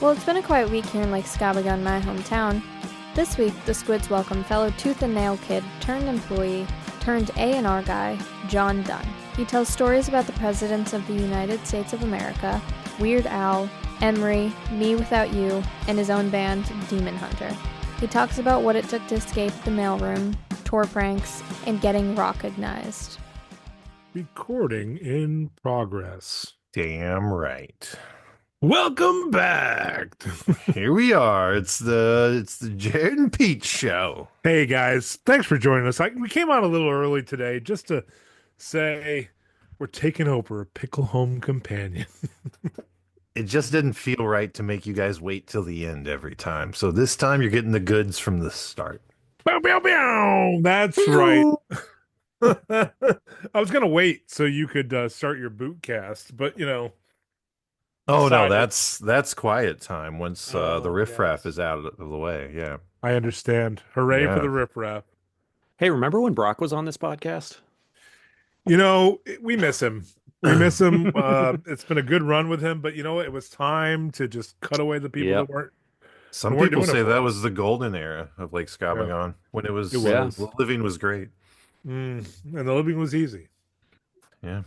Well, it's been a quiet week here in Lake Scabagon, my hometown. This week, the Squids welcome fellow tooth and nail kid turned employee turned A&R guy, Jon Dunn. He tells stories about the presidents of the United States of America, Weird Al, Emery, Me Without You, and his own band, Demon Hunter. He talks about what it took to escape the mailroom, tour pranks, and getting recognized. Recording in progress. Damn right. Welcome back. Here we are. It's the Jared and Pete show. Hey guys, thanks for joining us. We came on a little early today just to say we're taking over a pickle home companion. It just didn't feel right to make you guys wait till the end every time. So this time you're getting the goods from the start. Bow, bow, bow. That's right. I was gonna wait so you could start your boot cast, but you know. Oh no, that's quiet time once the riffraff yes. is out of the way. Yeah, I understand. Hooray for the riffraff. Hey, remember when Brock was on this podcast? You know, we miss him. We miss him. It's been a good run with him, but you know what? It was time to just cut away the people that weren't. Some people say that was the golden era of Lake Scabagon when it was. Living was great. And the living was easy. Yeah.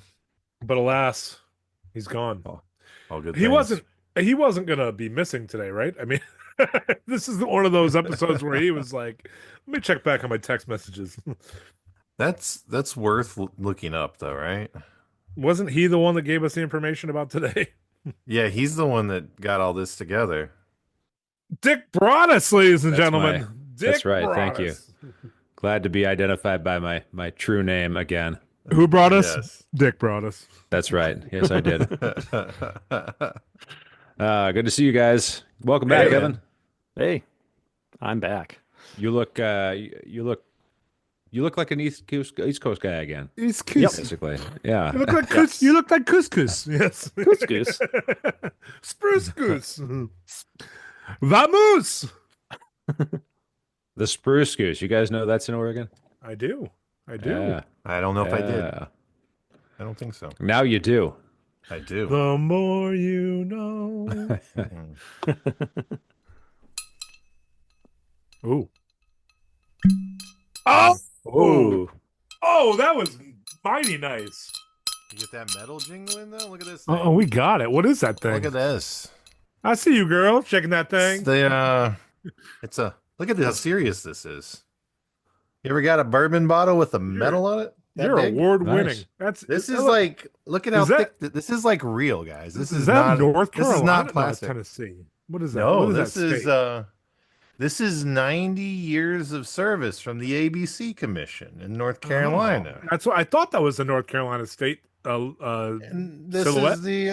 But alas, he's gone. All good he wasn't gonna be missing today, right? I mean, this is one of those episodes where he was like, let me check back on my text messages. That's worth looking up though, right? Wasn't he the one that gave us the information about today? Yeah, he's the one that got all this together. Dick brought us, ladies and gentlemen. That's right. Thank you. Glad to be identified by my true name again. Who brought us? Yes. Dick brought us. That's right. Yes, I did. Good to see you guys. Welcome back, Evan. Hey, I'm back. You look like an East Coast guy again. East Coast, basically. Yeah. You look like you look like couscous. Yes, Couscous. Spruce goose. Vamos. The spruce goose. You guys know that's in Oregon? I do. Yeah. I don't know if I did. I don't think so. Now you do. I do. The more you know. Ooh. Oh, that was mighty nice. You get that metal jingling though? Look at this thing. Oh, we got it. What is that thing? Look at this. I see you, girl, checking that thing. Look at how serious this is. You ever got a bourbon bottle with a metal on it? You're award winning. Nice. This is like, look at how thick. This is like real, guys. This is that not North Carolina. This is not plastic. Tennessee. What is that? No, this is 90 years of service from the ABC Commission in North Carolina. That's what I thought. That was the North Carolina State. And this silhouette. is the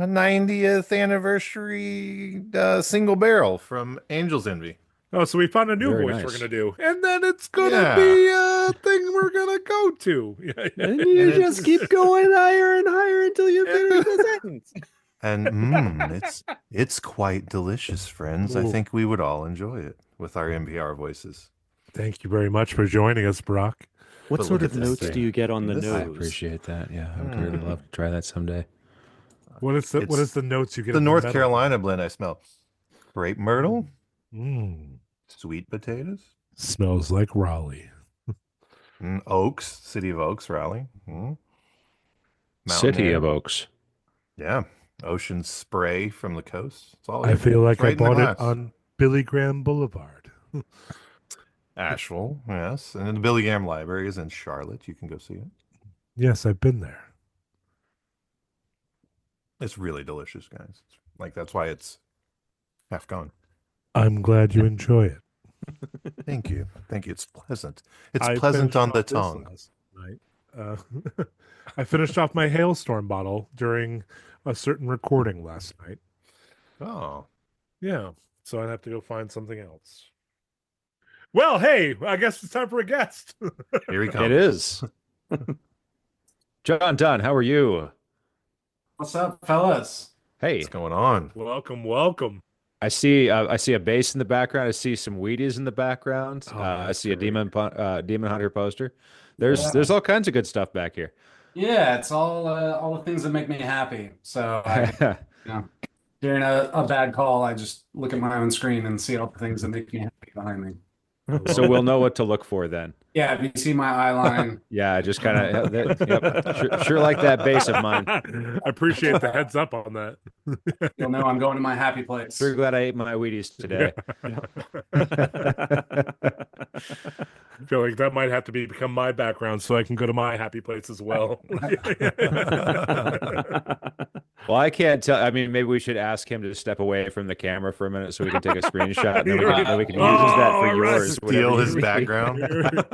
90th anniversary single barrel from Angel's Envy. Oh, so we found a new Very voice nice. we're going to do. And then it's going to be a thing we're going to go to. And you just keep going higher and higher until you finish the sentence. And it's quite delicious, friends. Ooh. I think we would all enjoy it with our NPR voices. Thank you very much for joining us, Brock. What sort of notes do you get on the nose? I appreciate that. Yeah, I would really love to try that someday. What is the notes you get? The North Carolina blend I smell. Grape myrtle. Sweet potatoes. Smells like Raleigh. Oaks, City of Oaks, Raleigh. City of Oaks. Yeah. Ocean spray from the coast. It's all I feel like right I bought it on Billy Graham Boulevard. Asheville, yes. And then the Billy Graham Library is in Charlotte. You can go see it. Yes, I've been there. It's really delicious, guys. That's why it's half gone. I'm glad you enjoy it. Thank you. It's pleasant. It's pleasant on the tongue. Last night. I finished off my hailstorm bottle during a certain recording last night. Oh. Yeah. So I'd have to go find something else. Well, hey, I guess it's time for a guest. Here he comes. It is. Jon Dunn, how are you? What's up, fellas? Hey. What's going on? Welcome. I see a bass in the background. I see some Wheaties in the background. I see a Demon Hunter poster. There's all kinds of good stuff back here. Yeah, it's all the things that make me happy. So during a bad call, I just look at my own screen and see all the things that make me happy behind me. So we'll know what to look for then. Yeah, if you see my eye line, Yeah, just kind of, yep, sure like that bass of mine. I appreciate the heads up on that. you'll know I'm going to my happy place. Sure glad I ate my Wheaties today. I feel like that might have to become my background so I can go to my happy place as well. Well, I can't tell. I mean, maybe we should ask him to step away from the camera for a minute so we can take a screenshot and then we can use that for yours. Steal his you- background.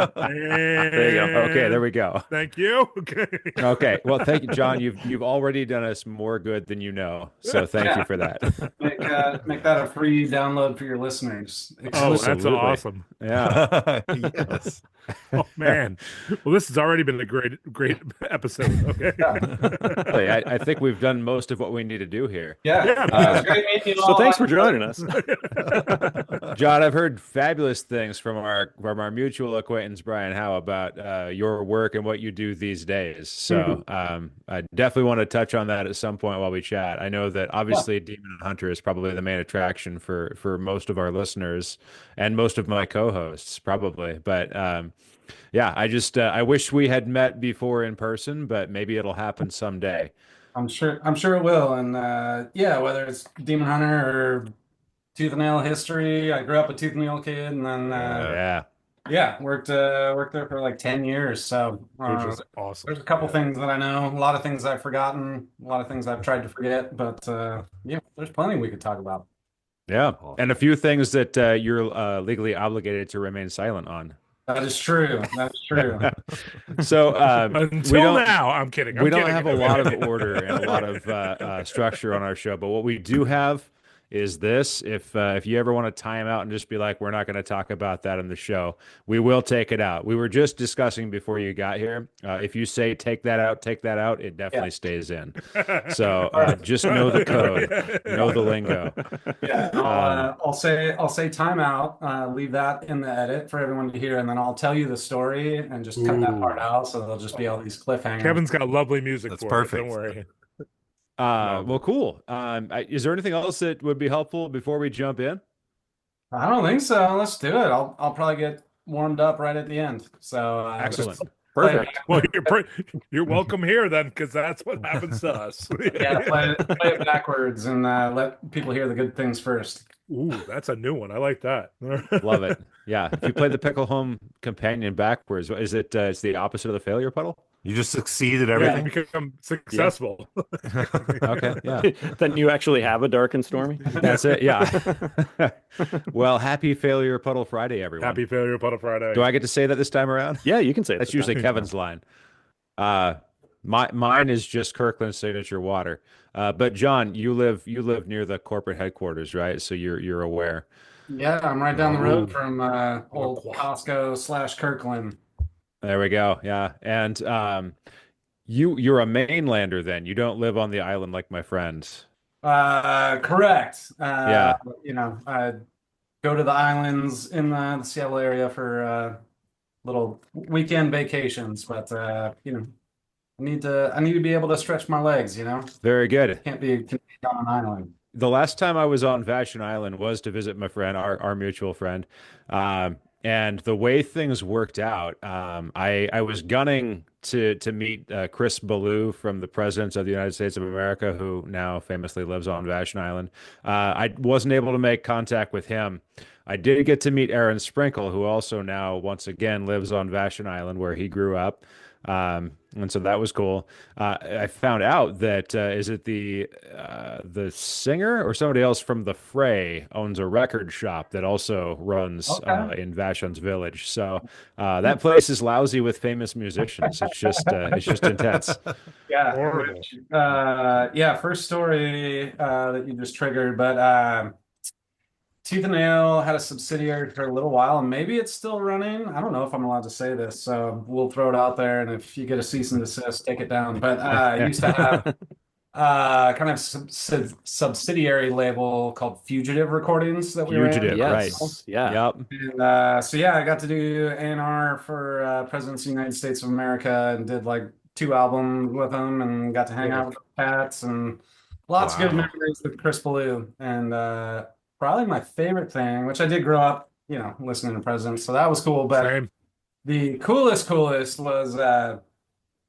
There you go. Okay, there we go. Thank you. Okay. Okay. Well, thank you, John. You've already done us more good than you know. So thank you for that. Make that a free download for your listeners. Oh, that's Absolutely. awesome. Yeah. Yes. Oh man. Well, this has already been a great episode. Okay. Really, I think we've done most of what we need to do here. Yeah. It's great meeting you So all. thanks for joining us. John, I've heard fabulous things from our mutual acquaintance Brian Howe about your work and what you do these days. So I definitely want to touch on that at some point while we chat. I know that obviously Demon and Hunter is probably the main attraction for most of our listeners and most of my co-hosts probably. But yeah, I wish we had met before in person, but maybe it'll happen someday. I'm sure it will. And yeah, whether it's Demon Hunter or Tooth and Nail history, I grew up a Tooth and Nail kid, and then worked there for like 10 years. So Which is awesome. there's a couple things that I know, a lot of things I've forgotten, a lot of things I've tried to forget, but yeah, there's plenty we could talk about. Yeah, and a few things that you're legally obligated to remain silent on. That is true. That's true. So Until now, I'm kidding. We don't have a lot of order and a lot of structure on our show, but what we do have is this. If you ever want to time out and just be like, we're not going to talk about that in the show, we will take it out. We were just discussing before you got here. If you say take that out, it definitely stays in. So just know the code, know the lingo. Yeah, I'll say time out, leave that in the edit for everyone to hear, and then I'll tell you the story and just cut that part out, so there'll just be all these cliffhangers. Kevin's got lovely music That's for perfect. it. Don't worry. Well, cool. Is there anything else that would be helpful before we jump in? I don't think so. Let's do it. I'll probably get warmed up right at the end. So Excellent. Perfect. Well, you're welcome here then, because that's what happens to us. Yeah, play it backwards and let people hear the good things first. Ooh, that's a new one. I like that. Love it. Yeah. If you play the Pickle Home Companion backwards, is it? It's the opposite of the failure puddle. You just succeeded Yeah, everything. become successful. Okay. Yeah. Then you actually have a dark and stormy. That's it. Yeah. Well, happy Failure Puddle Friday, everyone. Happy Failure Puddle Friday. Do I get to say that this time around? Yeah, you can say That's that. usually Kevin's line. Mine is just Kirkland's signature water. But John, you live near the corporate headquarters, right? So you're aware. Yeah, I'm right down the road from old Costco / Kirkland. There we go. Yeah. And you're a mainlander then. You don't live on the island like my friends. Correct. Yeah. You know, I go to the islands in the Seattle area for little weekend vacations, but you know, I need to be able to stretch my legs, you know. Very good. Can't be on an island. The last time I was on Vashon Island was to visit my friend, our mutual friend. And the way things worked out, I was gunning to meet Chris Ballou from the Presidents of the United States of America, who now famously lives on Vashon Island. I wasn't able to make contact with him. I did get to meet Aaron Sprinkle, who also now once again lives on Vashon Island, where he grew up. And so that was cool. I found out that is it the singer or somebody else from the Fray owns a record shop that also runs in Vashon's Village. So that place is lousy with famous musicians. It's just intense. Yeah. Yeah. First story that you just triggered, but Tooth and Nail had a subsidiary for a little while, and maybe it's still running. I don't know if I'm allowed to say this, so we'll throw it out there. And if you get a cease and desist, take it down. But I used to have kind of subsidiary label called Fugitive Recordings that we Fugitive, ran. right? Yeah. Yep. And so yeah, I got to do A&R for Presidents of the United States of America, and did like 2 albums with them, and got to hang out with the cats and Lots of good Wow. memories with Chris Ballou, and probably my favorite thing, which I did grow up, listening to Presidents, so that was cool. But Same. the coolest was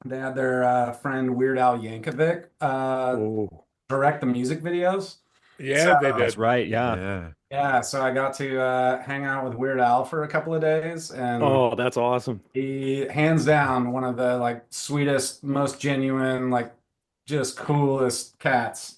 they had their friend Weird Al Yankovic Oh, direct the music videos. So Yeah, they That's did. right. Yeah. Yeah. yeah, so I got to hang out with Weird Al for a couple of days, and oh, that's awesome. he hands down one of the like sweetest, most genuine, like just coolest cats.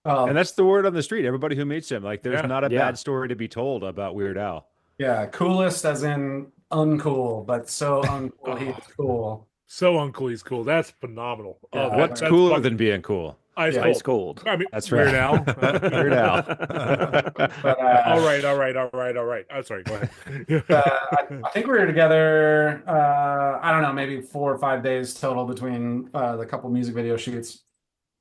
And that's the word on the street. Everybody who meets him, like, there's Yeah. not a Yeah. bad story to be told about Weird Al. Yeah, coolest as in uncool, but so uncool he Oh, is cool. so uncool. He's cool. That's phenomenal. Yeah, Oh, What's that's cooler fucking than being cool? ice Yeah. cold. Ice cold. I mean, That's Weird right. Al. Weird Al. But All right, all right, all right, all right. I'm sorry. Go ahead. I think we were together. I don't know, maybe 4 or 5 days total between the couple music video shoots.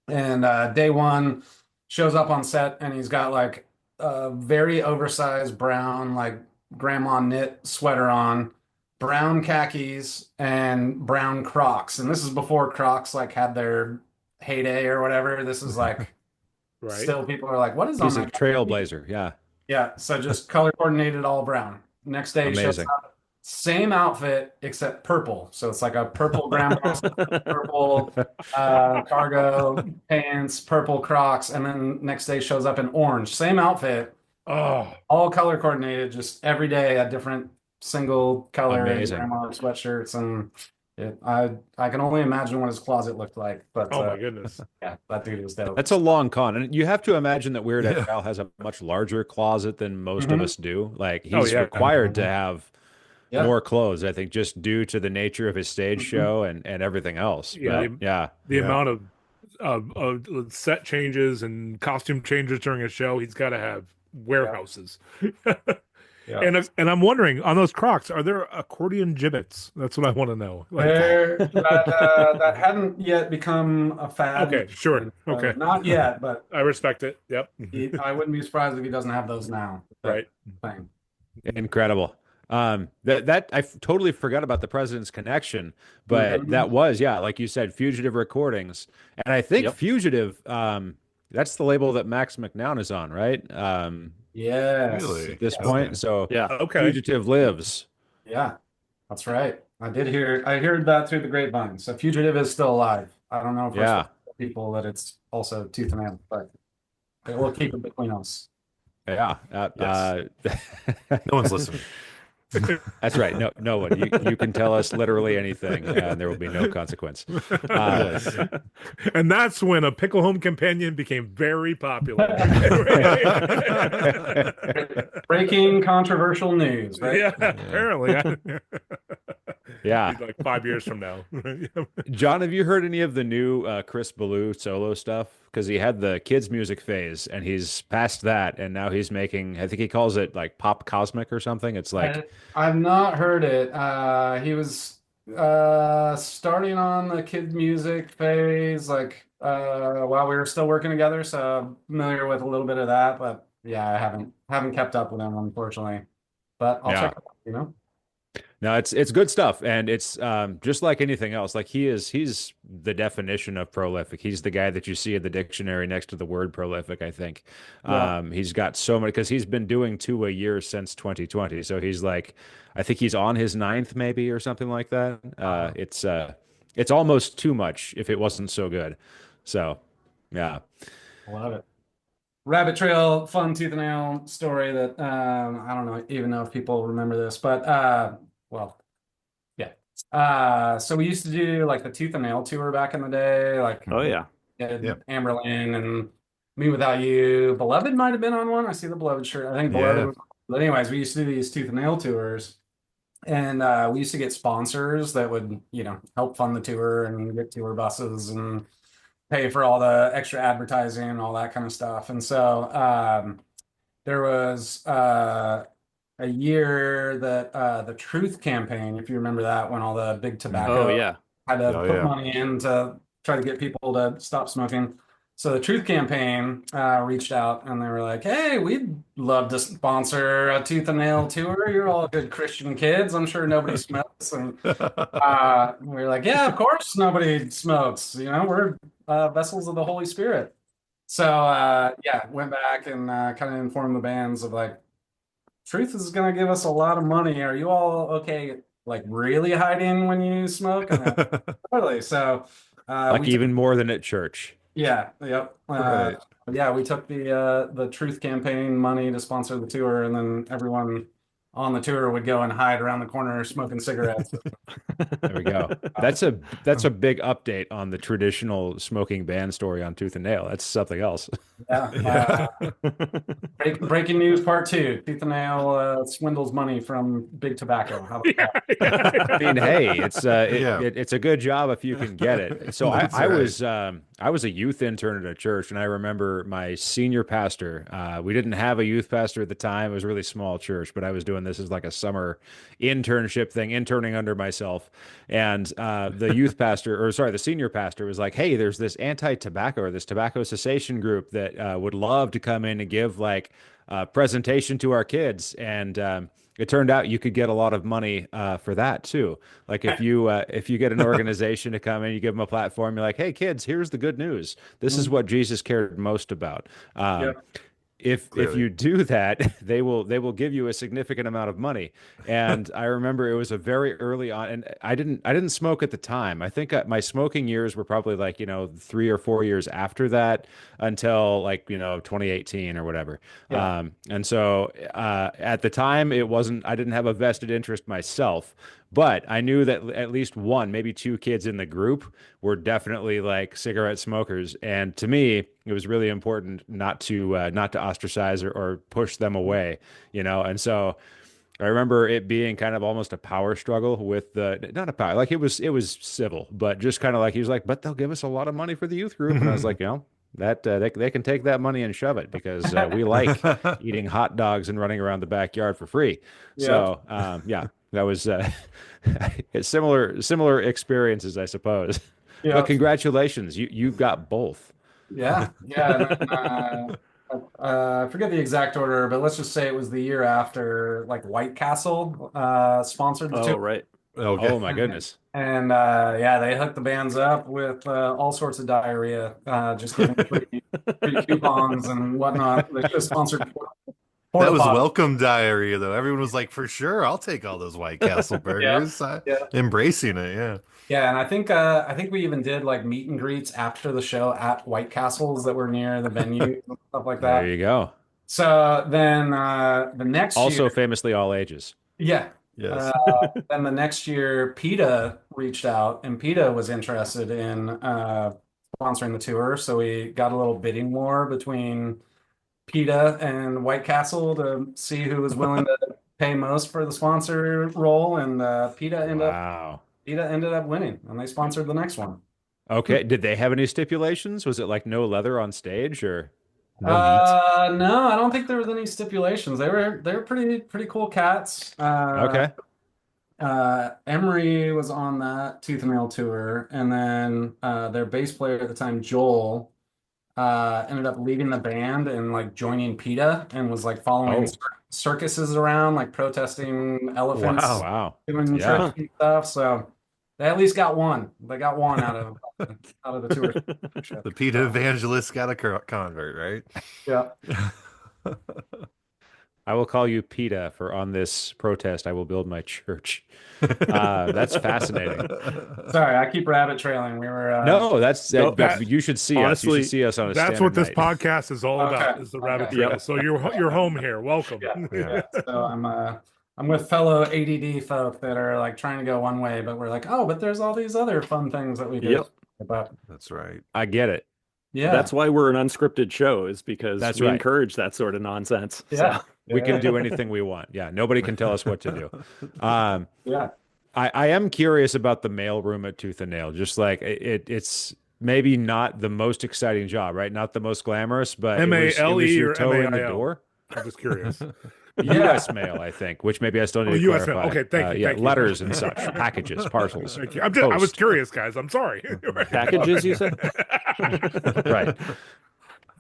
And day one shows up on set, and he's got like a very oversized brown, like grandma knit sweater on, brown khakis, and brown Crocs. And this is before Crocs like had their heyday or whatever. This is like Right. still people are like, what is He's on a that? trailblazer. Yeah. Yeah, so just color coordinated all brown. Next day he shows Amazing. up, same outfit except purple. So it's like a purple grandma, purple cargo pants, purple Crocs, and then next day shows up in orange. Same outfit, Oh, all color coordinated, just every day a different single color Amazing. grandma sweatshirts, and I can only imagine what his closet looked like. But oh my goodness. yeah, that dude was dope. That's a long con. And you have to imagine that Weird Yeah. Al has a much larger closet than most of Mhm. us do. Like, Oh, he's yeah. required to have Yeah. more clothes, I think, just due to the nature of his stage Mhm. show and everything else. Yeah, But, yeah. The Yeah. amount of set changes and costume changes during a show, he's got to have warehouses. Yeah. And I'm wondering, on those Crocs, are there accordion gibbets? That's what I want to know. Like, That hadn't yet become a fad. Okay, sure. Okay. Not yet, but I respect it. Yep. I wouldn't be surprised if he doesn't have those now. That Right. thing. Incredible. That I totally forgot about the president's connection, but Mhm. that was, yeah, like you said, Fugitive Recordings. And I think Yep. Fugitive, that's the label that Max McNown is on, right? Yes. Really? At this Okay. point. So Yeah. Okay. Fugitive lives. Yeah, that's right. I heard that through the grapevine. So Fugitive is still alive. I don't know if we're Yeah. supposed to tell people that it's also Tooth and Nail, but we'll keep it between us. Yeah. No one's listening. That's right. No one. You can tell us literally anything, and there will be no consequence. And that's when a Pickle Home Companion became very popular. Breaking controversial news, right? Yeah, apparently. Yeah. Like 5 years from now. John, have you heard any of the new Chris Ballou solo stuff? Because he had the kids music phase, and he's past that, and now he's making, I think he calls it like pop cosmic or something. It's like, I've not heard it. He was starting on the kid music phase, like while we were still working together, so I'm familiar with a little bit of that, but yeah, I haven't kept up with him, unfortunately. But I'll Yeah. check it out, you know? no, it's good stuff, and it's just like anything else. Like, he's the definition of prolific. He's the guy that you see in the dictionary next to the word prolific, I think. Yeah. He's got so many, because he's been doing 2 a year since 2020. So he's like, I think he's on his 9th maybe or something like that. It's almost too much if it wasn't so good. So yeah. Love it. Rabbit Trail, fun tooth and nail story that I don't know even know if people remember this, but well, yeah. So we used to do like the tooth and nail tour back in the day, like Oh yeah. Yeah. Amberlynn and Me Without You. Beloved might have been on one. I see the Beloved shirt. I think Beloved Yeah. was. But anyways, we used to do these tooth and nail tours, and we used to get sponsors that would, help fund the tour and get tour buses and pay for all the extra advertising and all that kind of stuff. And so there was a year that the Truth campaign, if you remember that, when all the big tobacco Oh yeah. had to Oh, put yeah. money in to try to get people to stop smoking. So the Truth campaign reached out and they were like, "Hey, we'd love to sponsor a tooth and nail tour. You're all good Christian kids. I'm sure nobody smokes." And we were like, "Yeah, of course nobody smokes. We're vessels of the Holy Spirit." So yeah, went back and kind of informed the bands of like, Truth is gonna give us a lot of money. Are you all okay? Like really hiding when you smoke? And totally. So Like we took, even more than at church. yeah, yep. Right. Yeah, we took the Truth campaign money to sponsor the tour, and then everyone on the tour would go and hide around the corner smoking cigarettes. There we go. That's a big update on the traditional smoking ban story on Tooth and Nail. That's something else. Yeah. Yeah. Breaking news part two. Tooth and Nail swindles money from big tobacco. How about that? I mean, hey, Yeah. it's a good job if you can get it. So That's I right. was a youth intern at a church, and I remember my senior pastor. We didn't have a youth pastor at the time. It was a really small church, but I was doing this as like a summer internship thing, interning under myself. And the youth pastor, or sorry, the senior pastor was like, "Hey, there's this anti-tobacco or this tobacco cessation group that would love to come in and give like a presentation to our kids." And it turned out you could get a lot of money for that too. Like if you get an organization to come in, you give them a platform, you're like, "Hey, kids, here's the good news. This is what Jesus cared most about." Yeah. If Clearly. you do that, they will give you a significant amount of money. And I remember it was a very early on, and I didn't smoke at the time. I think my smoking years were probably like 3 or 4 years after that until like 2018 or whatever. Yeah. And so at the time, I didn't have a vested interest myself. But I knew that at least one, maybe two kids in the group were definitely like cigarette smokers, and to me, it was really important not to ostracize or push them away, And so I remember it being kind of almost a power struggle with not a power, like it was civil, but just kind of like he was like, "But they'll give us a lot of money for the youth group," and I was like, that they can take that money and shove it because we like eating hot dogs and running around the backyard for free. Yeah. So yeah, that was similar experiences, I suppose. Yeah. But congratulations, you've got both. Yeah. Yeah. And then, I forget the exact order, but let's just say it was the year after like White Castle sponsored the Oh, tour. right. Okay. Oh my goodness. And yeah, they hooked the bands up with all sorts of diarrhea, just giving free coupons and whatnot. They should have sponsored That porta was potties. welcome diarrhea, though. Everyone was like, "For sure, I'll take all those White Castle burgers." Yeah. Embracing it, yeah. Yeah, and I think we even did like meet and greets after the show at White Castles that were near the venue and stuff like There that. you go. So then the next Also year, famously all ages. yeah. Yes. Then the next year, PETA reached out, and PETA was interested in sponsoring the tour. So we got a little bidding war between PETA and White Castle to see who was willing to pay most for the sponsor role, and Wow. PETA ended up winning, and they sponsored the next one. Okay. Did they have any stipulations? Was it like no leather on stage or? No meat. No, I don't think there was any stipulations. They were pretty cool cats. Okay. Emery was on that Tooth and Nail tour, and then their bass player at the time, Joel, ended up leaving the band and like joining PETA and was like following circuses around, like protesting elephants, Wow. doing Yeah. trips and stuff. So they at least got one. They got one out of the tour. The PETA evangelist got a convert, right? Yeah. I will call you PETA for on this protest. I will build my church. That's fascinating. Sorry, I keep rabbit trailing. We were No, that's No, but you should see us. You honestly, should see us on a That's standard what this night. podcast is all about, Okay. is the rabbit Okay. trail. Yep. So you're home here. Welcome. Yeah. So I'm with fellow ADD folk that are like trying to go one way, but we're like, oh, but there's all these other fun things that we do. Yep. But That's right. I get it. yeah, That's why we're an unscripted show, is because That's we right. encourage that sort of nonsense. yeah, We can do anything we want. Yeah, nobody can tell us what to do. yeah. I am curious about the mailroom at Tooth and Nail. Just like it's maybe not the most exciting job, right? Not the most glamorous, but it was MALE your or toe in the MAIL? door. I'm just curious. U.S. mail, I think, which maybe I still need to U.S. mail. clarify. Okay, thank you. Yeah, Thank you. letters and such, packages, parcels. Thank you. I was Post. curious, guys. I'm sorry. Packages, you said? Right.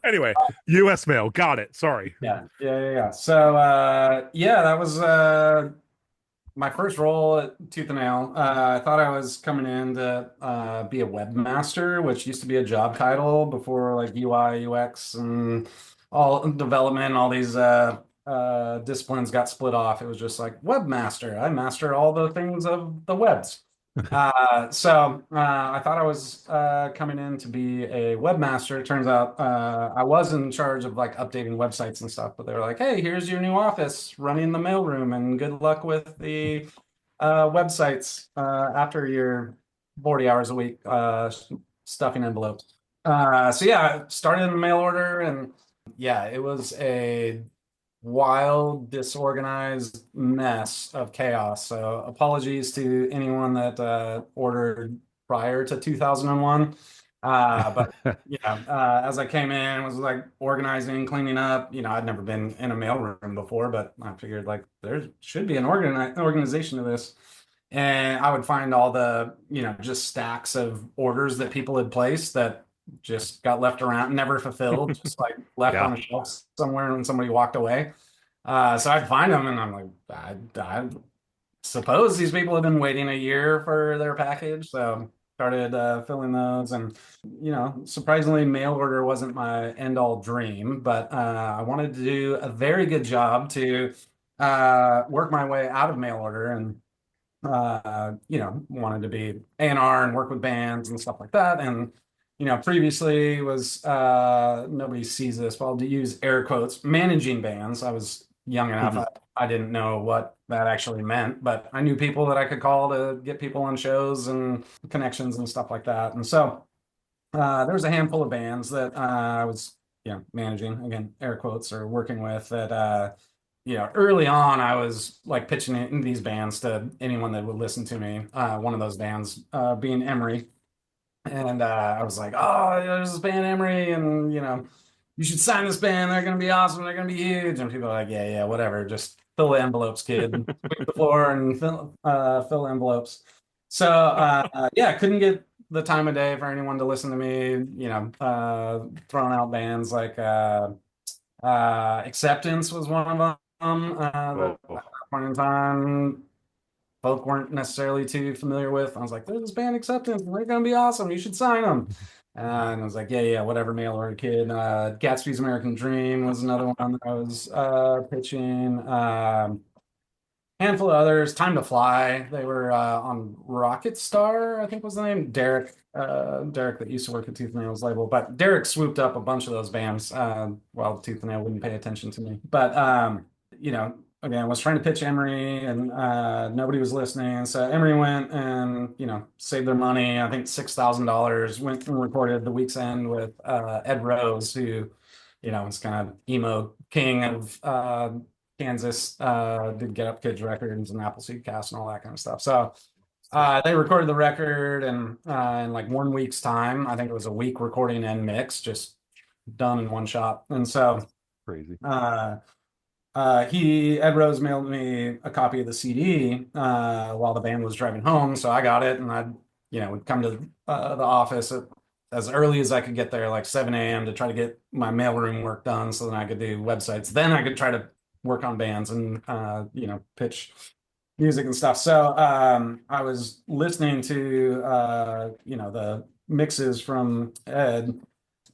Anyway, U.S. mail. Got it. Sorry. Yeah. So yeah, that was my first role at Tooth and Nail, I thought I was coming in to be a webmaster, which used to be a job title before like UI, UX, and all development, all these disciplines got split off. It was just like webmaster. I master all the things of the webs. I thought I was coming in to be a webmaster. It turns out I was in charge of like updating websites and stuff, but they were like, "Hey, here's your new office running the mailroom, and good luck with the websites after your 40 hours a week stuffing envelopes." I started in the mail order, and yeah, it was a wild, disorganized mess of chaos. So apologies to anyone that ordered prior to 2001. As I came in, was like organizing, cleaning up. I'd never been in a mailroom before, but I figured like there should be an organization to this. And I would find all the, just stacks of orders that people had placed that just got left around, never fulfilled, just like left on a shelf somewhere when somebody walked away. So I'd find them, and I'm like, I suppose these people have been waiting a year for their package. So started filling those, and surprisingly, mail order wasn't my end all dream, but I wanted to do a very good job to work my way out of mail order, and wanted to be A&R and work with bands and stuff like that. And, previously was, nobody sees this, but I'll use air quotes, managing bands. I was young enough. I didn't know what that actually meant, but I knew people that I could call to get people on shows and connections and stuff like that. And so there was a handful of bands that I was, managing, again, air quotes, or working with that, early on, I was like pitching in these bands to anyone that would listen to me. One of those bands being Emery. And I was like, oh, there's this band Emery, and you should sign this band. They're gonna be awesome. They're gonna be huge. And people are like, yeah, whatever. Just fill the envelopes, kid. Sweep the floor and fill envelopes. So I couldn't get the time of day for anyone to listen to me. Throwing out bands like Acceptance was one of them. At that point in time, folk weren't necessarily too familiar with. I was like, there's this band Acceptance, and they're gonna be awesome. You should sign them. And I was like, yeah, whatever, mail order kid. Gatsby's American Dream was another one that I was pitching. Handful of others. Time to Fly. They were on Rocket Star, I think was the name. Derek that used to work at Tooth and Nail's label. But Derek swooped up a bunch of those bands while Tooth and Nail wouldn't pay attention to me. But again, I was trying to pitch Emery, and nobody was listening. So Emery went and, saved their money. I think $6,000, went and recorded The Week's End with Ed Rose, who, was kind of emo king of Kansas, did Get Up Kids records and Appleseed Cast and all that kind of stuff. So they recorded the record, and in like 1 week's time, I think it was a week recording and mix, just done in one shot. And so Crazy. Ed Rose mailed me a copy of the CD while the band was driving home. So I got it, and I'd, would come to the office as early as I could get there, like 7 a.m. to try to get my mailroom work done so then I could do websites. Then I could try to work on bands and, pitch music and stuff. So I was listening to, the mixes from Ed,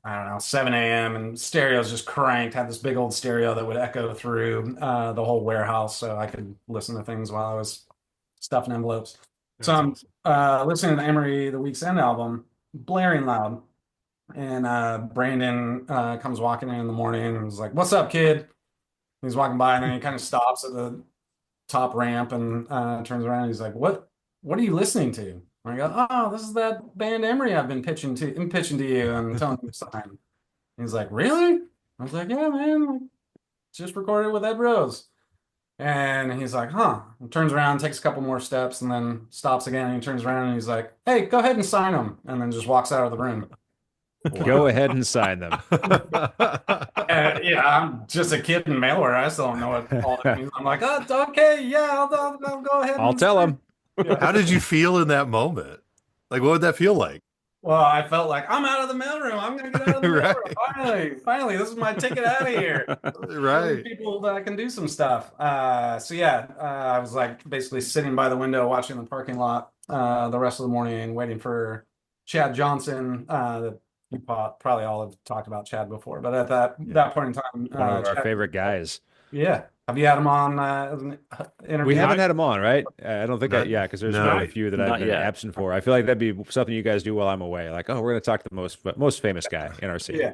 I don't know, 7 a.m. and stereos just cranked, had this big old stereo that would echo through the whole warehouse so I could listen to things while I was stuffing envelopes. So I'm listening to Emery, The Week's End album, blaring loud. And Brandon comes walking in the morning and was like, "What's up, kid?" He's walking by, and then he kind of stops at the top ramp and turns around. And he's like, "What are you listening to?" And I go, "Oh, this is that band Emery I've been pitching to you and telling you to sign." He's like, "Really?" I was like, "Yeah, man, just recorded with Ed Rose." And he's like, "Huh." And turns around, takes a couple more steps, and then stops again. And he turns around and he's like, "Hey, go ahead and sign them." And then just walks out of the room. Go ahead and sign them. I'm just a kid in mail order. I still don't know what all that means. I'm like, "Oh, okay, yeah, I'll go ahead. I'll tell him. How did you feel in that moment? Like, what would that feel like? Well, I felt like I'm out of the mailroom. I'm gonna get out of the Right. mailroom. Finally, this is my ticket out of here. Right. People that I can do some stuff. So yeah, I was like basically sitting by the window watching the parking lot the rest of the morning, waiting for Chad Johnson. That you probably all have talked about Chad before, but at that point in time, One of our Chad, favorite guys. yeah. Have you had him on as an interview? We haven't had him on, right? I don't think Not- yeah, because there's no. been a few that I've Not been yet. absent for. I feel like that'd be something you guys do while I'm away. Like, oh, we're gonna talk to the most famous guy in our city. Yeah.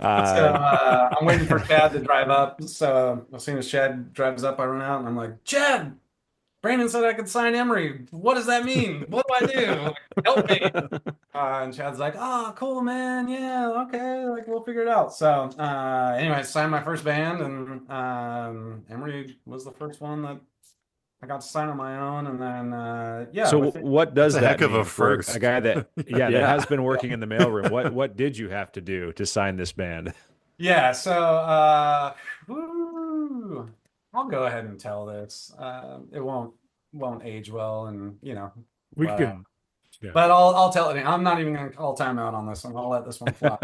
So Uh, I'm waiting for Chad to drive up. So as soon as Chad drives up, I run out and I'm like, Chad, Brandon said I could sign Emery. What does that mean? What do I do? Like, help me. And Chad's like, oh, cool, man. Yeah, okay. Like, we'll figure it out. So anyway, I signed my first band, and Emery was the first one that I got to sign on my own. And then, yeah. so with it- what does That's a that heck of a mean for first. a guy that that Yeah. has been working in the mailroom? What did you have to do to sign this band? Yeah, so I'll go ahead and tell this. It won't age well, and We but, can. Yeah. but I'll tell it. I'm not even gonna call time out on this one. I'll let this one fly.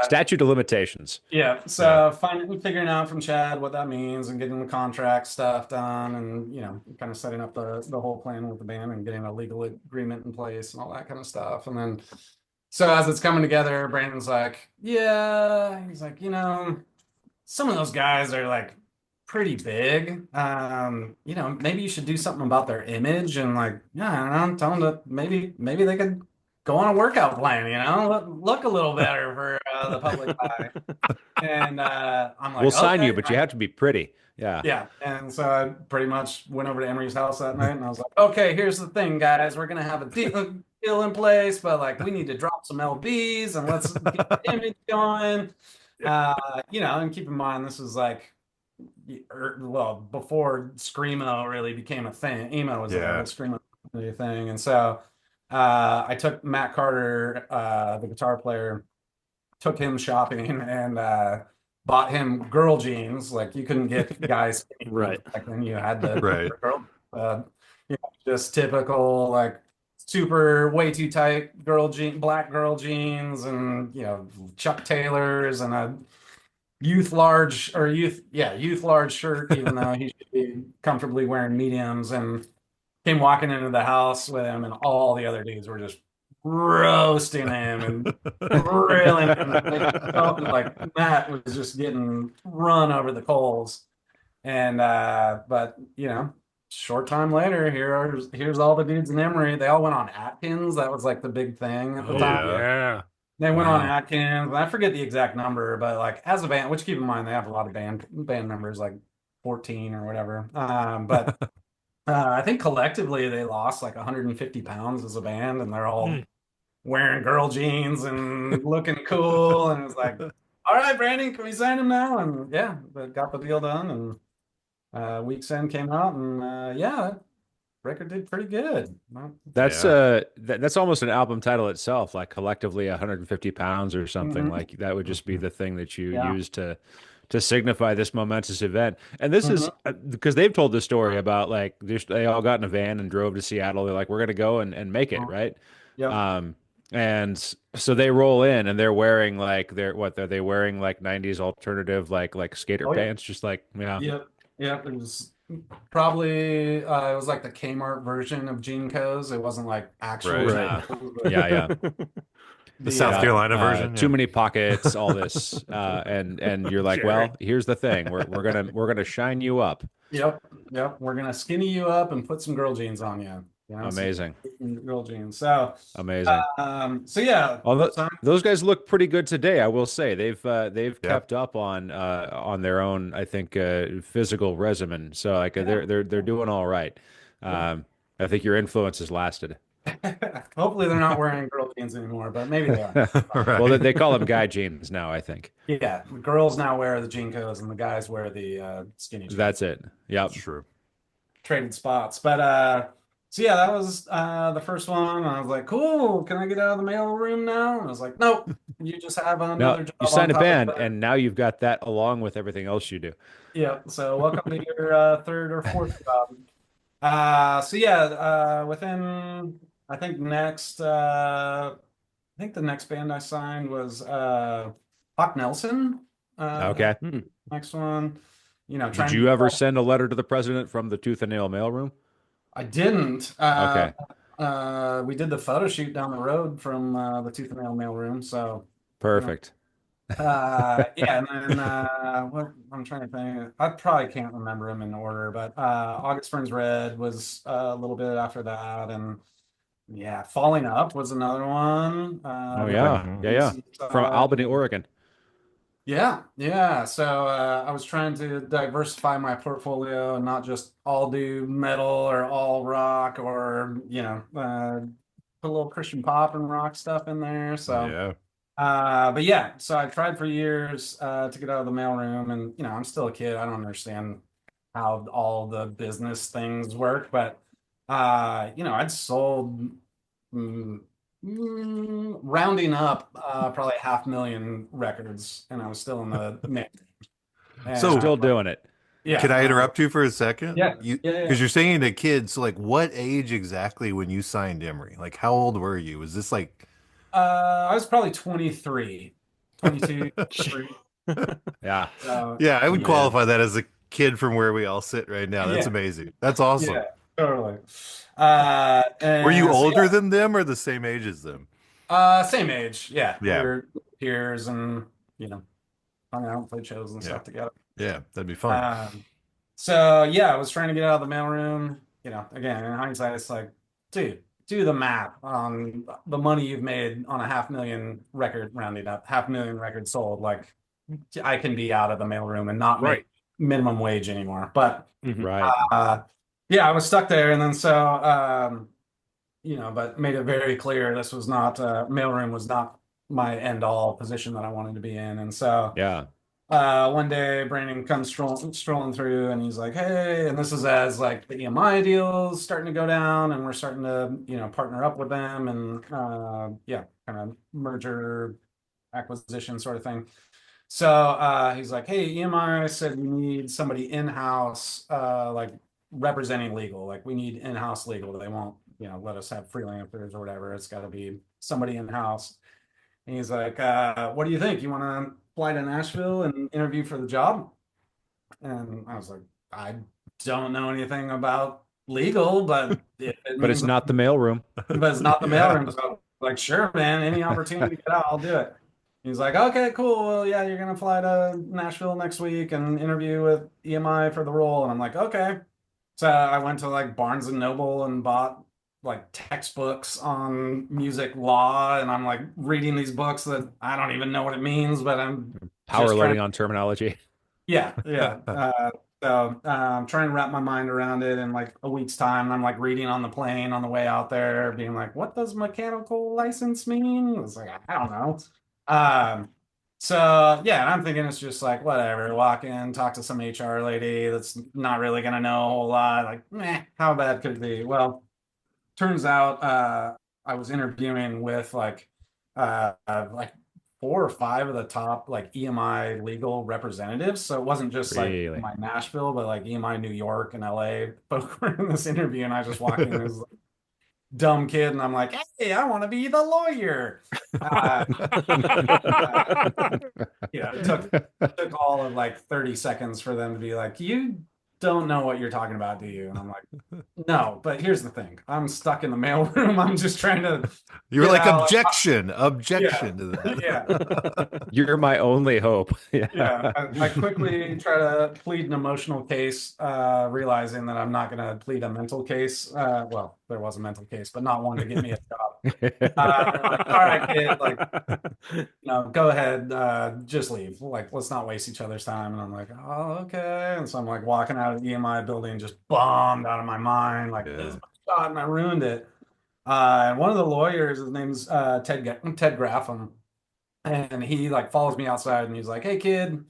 Statute of limitations. Yeah, so figuring out from Chad what that means and getting the contract stuff done, and kind of setting up the whole plan with the band and getting a legal agreement in place and all that kind of stuff. And then so as it's coming together, Brandon's like, yeah, he's like, some of those guys are like pretty big. Maybe you should do something about their image, and like, yeah, I don't know, tell them that maybe they could go on a workout plan, look a little better for the public eye. And I'm like, We'll sign okay, you, but you have to be pretty. Yeah. yeah. And so I pretty much went over to Emery's house that night, and I was like, okay, here's the thing, guys. We're gonna have a deal in place, but like we need to drop some LBs and let's get the image going. And keep in mind this is like before Screamo really became a thing. Emo was there, but Screamo was a thing. And so I took Matt Carter, the guitar player, took him shopping and bought him girl jeans. Like you couldn't get guys Right. back then. You had to Right. girl, just typical like super way too tight black girl jeans, and Chuck Taylors and a youth large shirt, even though he should be comfortably wearing mediums. And came walking into the house with him, and all the other dudes were just roasting him and grilling him. Like Matt was just getting run over the coals. And but short time later, here's all the dudes in Emery. They all went on Atkins. That was like the big thing at the time. Yeah. They went on Atkins, and I forget the exact number, but like as a band, which keep in mind they have a lot of band members, like 14 or whatever. But I think collectively they lost like 150 pounds as a band, and they're all wearing girl jeans and looking cool. And it's like, all right, Brandon, can we sign him now? And yeah, they got the deal done. And Week's End came out, and yeah, record did pretty good. That's that's almost an album title itself, like collectively 150 pounds or something. Like that would just be the thing that you use to signify this momentous event. And this is because they've told the story about like they all got in a van and drove to Seattle. They're like, we're gonna go and make it, right? Yeah. And so they roll in and they're wearing like are they wearing like 90s alternative like skater pants, just like Yep. It was probably it was like the Kmart version of Jean Co's. It wasn't like actual. Right. Yeah. The South Carolina version. Too many pockets, all this, and you're like, well, here's the thing, we're gonna shine you up. Yep. We're gonna skinny you up and put some girl jeans on you. Amazing. Girl jeans. So amazing. So yeah. Although those guys look pretty good today, I will say they've kept up on their own, I think, physical regimen. So like they're doing all right. I think your influence has lasted. Hopefully they're not wearing girl jeans anymore, but maybe they are. Right. Well, they call them guy jeans now, I think. Yeah, the girls now wear the Jean Co's and the guys wear the skinny jeans. That's it. Yep. That's true. Traded spots. But so yeah, that was the first one. And I was like, cool, can I get out of the mail room now? And I was like, nope, you just have another job. You signed a on top band, of that. and now you've got that along with everything else you do. Yeah, so welcome to your third or fourth job. So yeah, within I think next, I think the next band I signed was Hawk Nelson. Okay. Next one, Did trying to you be. ever send a letter to the president from the Tooth and Nail mailroom? I didn't. Okay, We did the photo shoot down the road from the Tooth and Nail mailroom, so you know. perfect. Yeah, and then what I'm trying to think. I probably can't remember them in order, but August Burns Red was a little bit after that, and yeah, Falling Up was another one. Oh With like yeah, Mhm. yeah, yeah. From stuff. Albany, Oregon. Yeah, yeah. So I was trying to diversify my portfolio and not just all do metal or all rock or put a little Christian pop and rock stuff in there. So Yeah. but yeah, so I tried for years to get out of the mailroom, and I'm still a kid. I don't understand how all the business things work, but I'd sold mm, rounding up probably 500,000 records, and I was still in the mix. And So Still doing it. yeah, can I interrupt you for a second? yeah, You yeah, yeah. because you're saying to kids, so like what age exactly when you signed Emery? Like how old were you? Was this like I was probably 23, 22, 23. Yeah. yeah, I would Man. qualify that as a kid from where we all sit right now. That's Yeah, amazing. That's awesome. yeah, totally. Were you And so older than them or the same age as them? same age. Yeah, we Yeah. were peers and hung out, played shows and Yeah. stuff together. Yeah, that'd be fun. So yeah, I was trying to get out of the mailroom. Again, in hindsight, it's like, dude, do the math on the money you've made on a 500,000 record rounding up, 500,000 records sold. Like, I can be out of the mailroom and not make Right. minimum wage anymore. But Right. yeah, I was stuck there, and then so but made it very clear this was not mailroom was not my end all position that I wanted to be in, and so. Yeah. One day Brandon comes strolling through, and he's like, "Hey," and this is as like the EMI deal's starting to go down, and we're starting to partner up with them, and yeah, kind of merger acquisition sort of thing. So he's like, "Hey, EMI said we need somebody in-house, like representing legal. Like we need in-house legal. They won't let us have freelancers or whatever. It's got to be somebody in-house." And he's like, "What do you think? You want to fly to Nashville and interview for the job?" And I was like, "I don't know anything about legal, but if it But it's means, not the mailroom. but it's not the mailroom." So like, sure, man, any opportunity to get out, I'll do it. He's like, "Okay, cool. Well, yeah, you're gonna fly to Nashville next week and interview with EMI for the role." And I'm like, "Okay." So I went to like Barnes and Noble and bought like textbooks on music law, and I'm like reading these books that I don't even know what it means, but I'm Power just loading on terminology. yeah, yeah. So I'm trying to wrap my mind around it in like a week's time. And I'm like reading on the plane on the way out there, being like, "What does mechanical license mean?" It's like, I don't know. Um, so yeah, and I'm thinking it's just like whatever, walk in, talk to some HR lady that's not really gonna know a whole lot. Like, meh, how bad could it be? Well, turns out I was interviewing with like 4 or 5 of the top like EMI legal representatives. So it wasn't just like Really? EMI Nashville, but like EMI New York and LA folk were in this interview, and I just walked in as dumb kid, and I'm like, "Hey, I want to be the lawyer." Uh, it took all of like 30 seconds for them to be like, "You don't know what you're talking about, do you?" And I'm like, "No, but here's the thing. I'm stuck in the mailroom. I'm just trying to You were get like out." objection to Yeah. that. You're my only hope. Yeah, I quickly try to plead an emotional case, realizing that I'm not going to plead a mental case. Well, there was a mental case, but not one to get me a job. Like, all right, kid, like, go ahead, just leave. Like, let's not waste each other's time. And I'm like, "Oh, okay." And so I'm like walking out of the EMI building, just bummed out of my mind. Like, this is my shot, and I ruined it. And one of the lawyers, his name's Ted Graffam. And he like follows me outside, and he's like, "Hey, kid."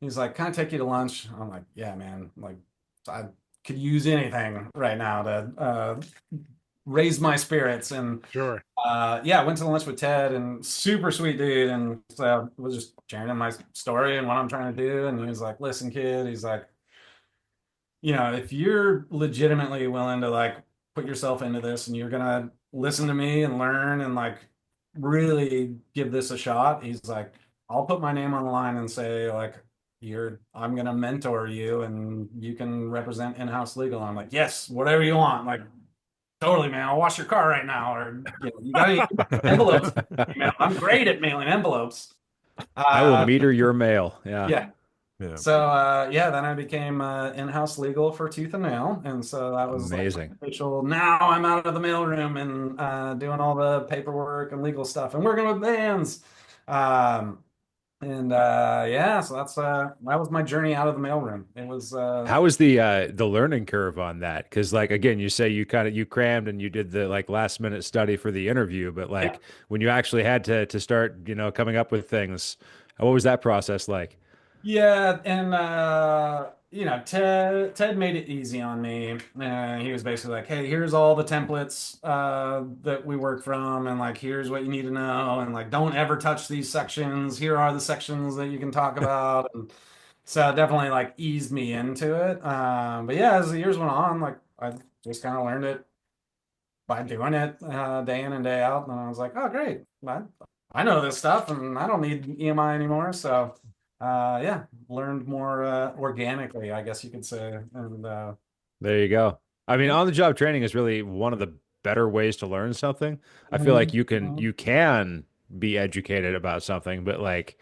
He's like, "Can I take you to lunch?" I'm like, "Yeah, man. Like, I could use anything right now to raise my spirits." And Sure. yeah, I went to lunch with Ted, and super sweet dude. And so I was just sharing him my story and what I'm trying to do. And he was like, "Listen, kid," he's like, "if you're legitimately willing to like put yourself into this, and you're gonna listen to me and learn and like really give this a shot. He's like, I'll put my name on the line and say like, I'm gonna mentor you and you can represent in-house legal. And I'm like, yes, whatever you want. Like, totally, man. I'll wash your car right now. Or you got any envelopes? I'm great at mailing envelopes. I will meter your mail. Yeah. Yeah. Yeah. So then I became in-house legal for Tooth and Nail, and so that was Amazing. like official. Now I'm out of the mailroom and doing all the paperwork and legal stuff and working with bands. So that was my journey out of the mailroom. It was How was the learning curve on that? Because like again, you say you crammed and you did the like last minute study for the interview, but like when you actually had to start, coming up with things, what was that process like? Yeah, and Ted made it easy on me. He was basically like, "Hey, here's all the templates that we work from, and like here's what you need to know, and like don't ever touch these sections. Here are the sections that you can talk about." And so it definitely like eased me into it. But yeah, as the years went on, like I just kind of learned it by doing it day in and day out, and I was like, "Oh, great! I know this stuff, and I don't need EMI anymore." So learned more organically, I guess you could say. And There you go. I mean, on-the-job training is really one of the better ways to learn something. I feel like you can be educated about something, but like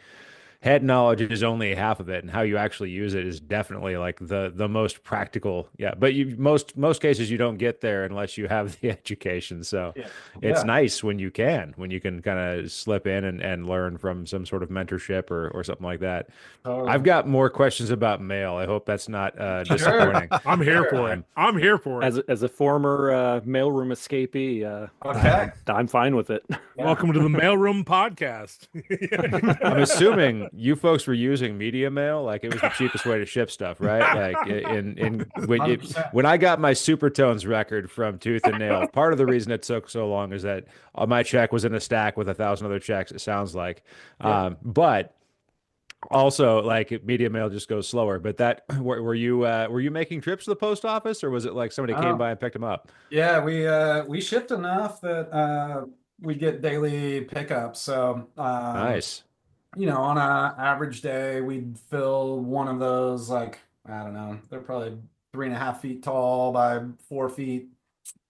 head knowledge is only half of it, and how you actually use it is definitely like the most practical. Yeah, but most cases you don't get there unless you have the education. So it's nice when you can kind of slip in and learn from some sort of mentorship or something like that. I've got more questions about mail. I hope that's not disappointing. I'm here for it. I'm here for it. As a former mailroom escapee, I'm fine with it. Welcome to the Mailroom podcast. I'm assuming you folks were using media mail, like it was the cheapest way to ship stuff, right? Like when I got my Supertones record from Tooth and Nail, part of the reason it took so long is that my check was in a stack with 1,000 other checks. It sounds like, but also like media mail just goes slower. But that were you making trips to the post office, or was it like somebody came by and picked them up? Yeah, we shipped enough that we get daily pickups. So Nice. On a average day, we'd fill one of those, like, I don't know, they're probably 3.5 feet tall by 4 feet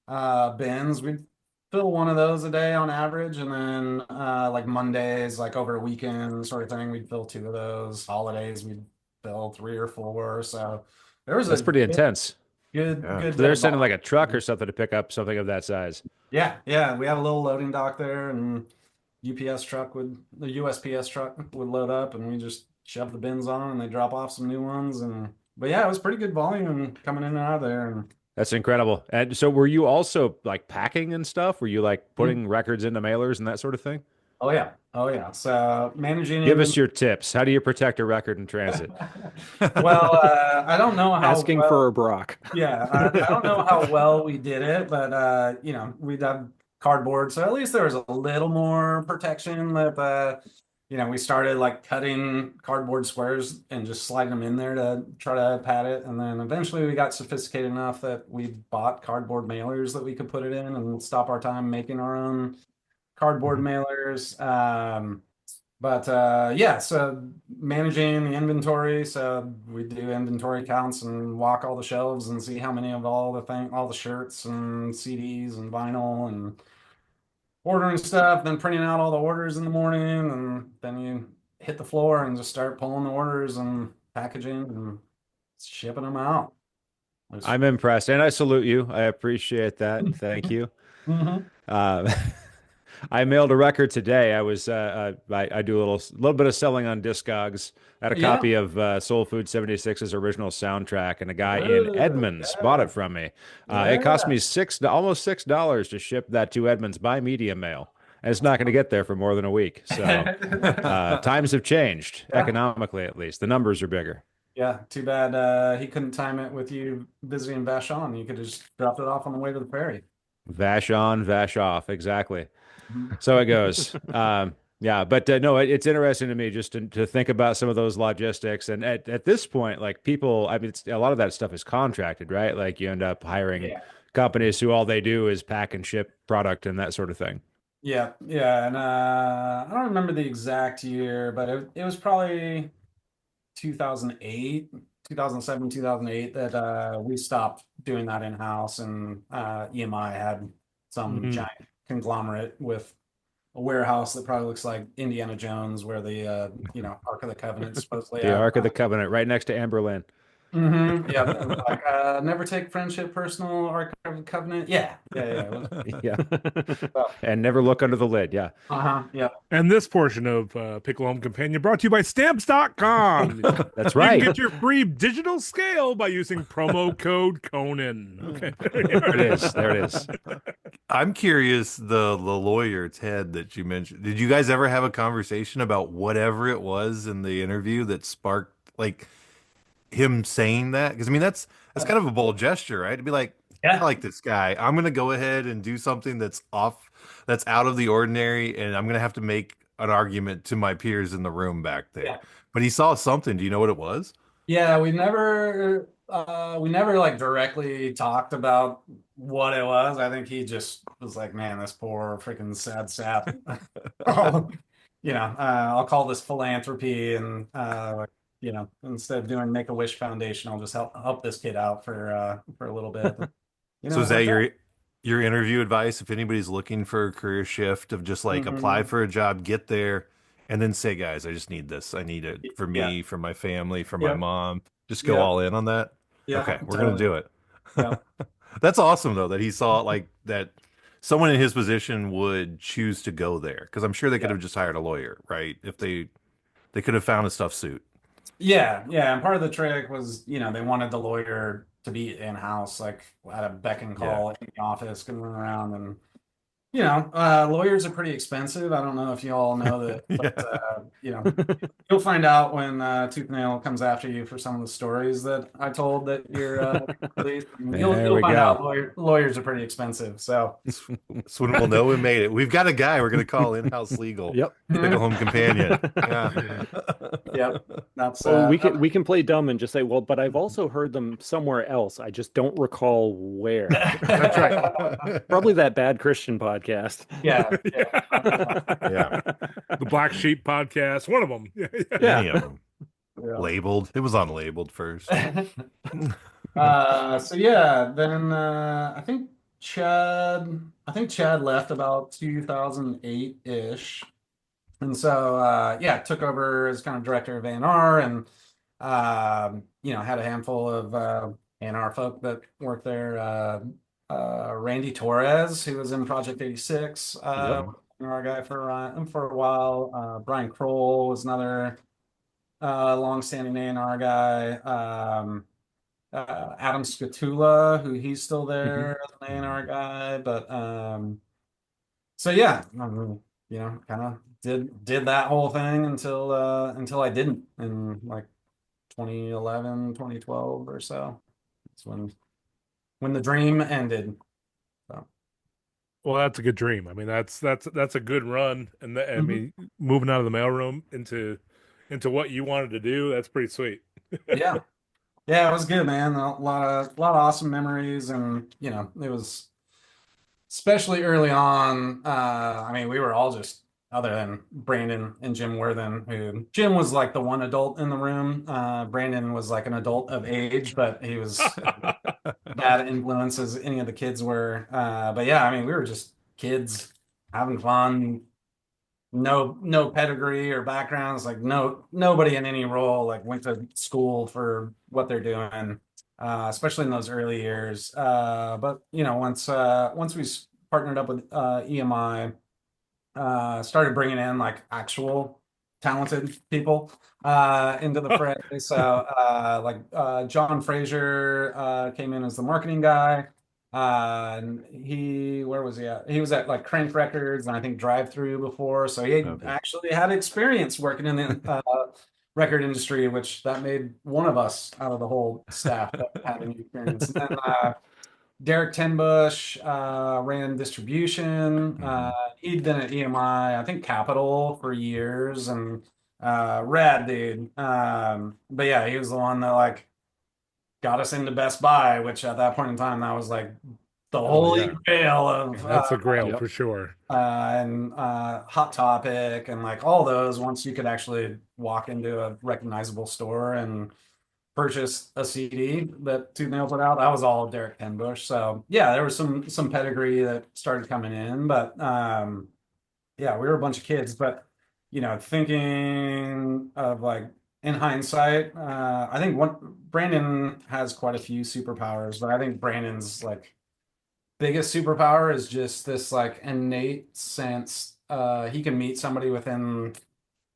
bins. We'd fill one of those a day on average. And then like Mondays, like over a weekend sort of thing, we'd fill two of those. Holidays, we'd fill three or four. So that's pretty intense. Good. So they're sending like a truck or something to pick up something of that size. Yeah. We have a little loading dock there, and the USPS truck would load up, and we just shove the bins on, and they drop off some new ones. But yeah, it was pretty good volume coming in and out of there. And that's incredible. And so were you also like packing and stuff? Were you like putting records into mailers and that sort of thing? Oh yeah. So managing. Give us your tips. How do you protect a record in transit? Well, I don't know how asking for a Brock. Yeah, I don't know how well we did it, but we'd have cardboard, so at least there was a little more protection. That we started like cutting cardboard squares and just sliding them in there to try to pad it, and then eventually we got sophisticated enough that we bought cardboard mailers that we could put it in and stop our time making our own cardboard mailers. So managing the inventory. So we do inventory counts and walk all the shelves and see how many of all the shirts and CDs and vinyl, and ordering stuff, then printing out all the orders in the morning, and then you hit the floor and just start pulling the orders and packaging and shipping them out. I'm impressed, and I salute you. I appreciate that. Thank you. I mailed a record today. I was I do a little bit of selling on Discogs. I had a copy of Soul Food 76's original soundtrack, and a guy in Edmonds bought it from me. It cost me almost $6 to ship that to Edmonds by media mail, and it's not going to get there for more than a week. So times have changed, economically at least. The numbers are bigger. Yeah, too bad he couldn't time it with you visiting Vashon. You could have just dropped it off on the way to the ferry. Vash on, vash off. Exactly. So it goes. But no, it's interesting to me just to think about some of those logistics. And at this point, like people, I mean, a lot of that stuff is contracted, right? Like you end up hiring companies who all they do is pack and ship product and that sort of thing. Yeah, yeah, and I don't remember the exact year, but it was probably 2008, 2007, 2008 that we stopped doing that in-house, and EMI had some giant conglomerate with a warehouse that probably looks like Indiana Jones, where the Ark of the Covenant is supposedly The at. Ark of the Covenant, right next to Amberlin. Yeah, like never take friendship personal, Ark of the Covenant. Yeah, yeah, Yeah. So, And never look under the lid. Yeah. yeah. And this portion of Pickle Home Companion brought to you by Stamps.com. That's You right. can get your free digital scale by using promo code Conan. Okay. There it is. There it is. I'm curious, the lawyer Ted that you mentioned. Did you guys ever have a conversation about whatever it was in the interview that sparked like him saying that? Because I mean, that's kind of a bold gesture, right? To be like, I Yeah. like this guy. I'm gonna go ahead and do something that's out of the ordinary, and I'm gonna have to make an argument to my peers in the room back there. Yeah. But he saw something. Do you know what it was? Yeah, we never like directly talked about what it was. I think he just was like, man, this poor freaking sad sap. I'll call this philanthropy, and instead of doing Make-A-Wish Foundation, I'll just help this kid out for a little bit. So is that it worked out. your interview advice if anybody's looking for a career shift of just like apply for a job, get there, and then say, guys, I just need this. I need it for Yeah. me, for my family, for my Yep. mom. Just go Yep. all in on that. Yeah, Okay, we're gonna totally. do it. Yeah. That's awesome though that he saw like that someone in his position would choose to go there because I'm sure they could Yeah. have just hired a lawyer, right? If they could have found a stuff suit. Yeah, yeah, and part of the trick was, they wanted the lawyer to be in-house, like at a beck and call in the office, can run around, and lawyers are pretty expensive. I don't know if you all know that, but you'll find out when Tooth and Nail comes after you for some of the stories that I told that you're released. There You'll we find go. out lawyers are pretty expensive. So That's when we'll know we made it. We've got a guy we're gonna call in-house legal. Yep. Pickle Home Companion. Yeah. yep, that's Well, we can play dumb and just say, well, but I've also heard them somewhere else. I just don't recall where. That's right. Probably that Bad Christian podcast. yeah. Yeah. The Black Sheep podcast, one of them. Many of them. Yeah. Labeled. It was unlabeled first. So yeah, then I think Chad left about 2008-ish. And so took over as kind of director of A&R, and had a handful of A&R folk that worked there. Randy Torres, who was in Project 86, A&R guy for a while. Brian Kroll was another long-standing A&R guy. Adam Scatula, who he's still there as an A&R guy, but so yeah, kind of did that whole thing until I didn't in like 2011, 2012 or so. That's when the dream ended. So. Well, that's a good dream. I mean, that's a good run, and I mean, moving out of the mailroom into what you wanted to do, that's pretty sweet. Yeah, it was good, man. A lot of awesome memories, and it was especially early on. I mean, we were all just, other than Brandon and Jim Worthen, who Jim was like the one adult in the room. Brandon was like an adult of age, but he was bad influence as any of the kids were. But yeah, I mean, we were just kids having fun. No pedigree or backgrounds. Like nobody in any role like went to school for what they're doing, especially in those early years. But once we partnered up with EMI. Started bringing in like actual talented people into the fray. So John Fraser came in as the marketing guy. And where was he at? He was at like Crank Records and I think Drive Through before. So he actually had experience working in the record industry, which that made one of us out of the whole staff that had any experience. And then Derek Tenbush ran distribution. He'd been at EMI, I think Capital for years, and rad dude. But yeah, he was the one that like got us into Best Buy, which at that point in time, that was like the Oh, holy yeah. grail of That's a grail Yep. for sure. and Hot Topic and like all those. Once you could actually walk into a recognizable store and purchase a CD that Tooth and Nail put out, that was all Derek Penbush. So yeah, there was some pedigree that started coming in, but yeah, we were a bunch of kids. But thinking of like in hindsight, I think Brandon has quite a few superpowers, but I think Brandon's like biggest superpower is just this like innate sense. He can meet somebody within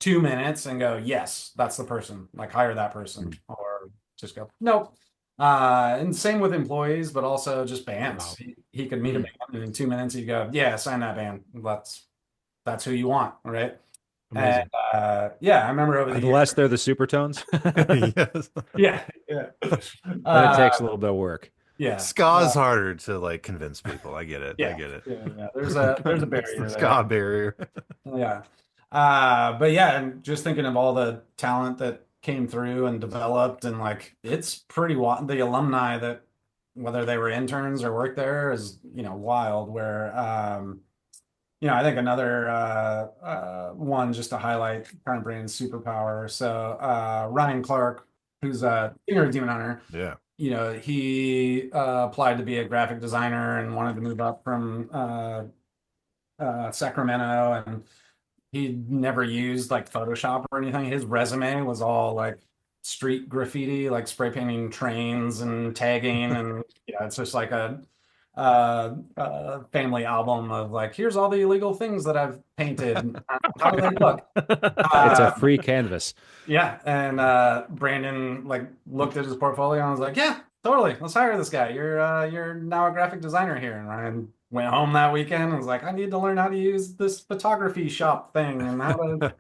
2 minutes and go, yes, that's the person. Like hire that person, or just go, nope. And same with employees, but also just bands. Wow. He could meet a band and in 2 minutes he'd go, yeah, sign that band. That's who you want, right? And Amazing. yeah, I remember over the years. Unless they're the Supertones, Yes. Yeah, yeah. then it takes a little bit of work. Yeah. Ska's harder to like convince people. I get it. I Yeah, get it. yeah. There's a It's barrier the there. ska barrier. Yeah. But yeah, and just thinking of all the talent that came through and developed, and like it's pretty wild. The alumni that, whether they were interns or worked there, is wild. Where I think another one just to highlight kind of Brandon's superpower. So Ryan Clark, who's a singer of Demon Hunter, Yeah. he applied to be a graphic designer and wanted to move up from Sacramento, and he never used like Photoshop or anything. His resume was all like street graffiti, like spray painting trains and tagging, and it's just like a family album of like, here's all the illegal things that I've painted. How do they look? It's a free canvas. Yeah, and Brandon like looked at his portfolio and was like, "Yeah, totally. Let's hire this guy. You're now a graphic designer here." And Ryan went home that weekend and was like, "I need to learn how to use this photography shop thing and how to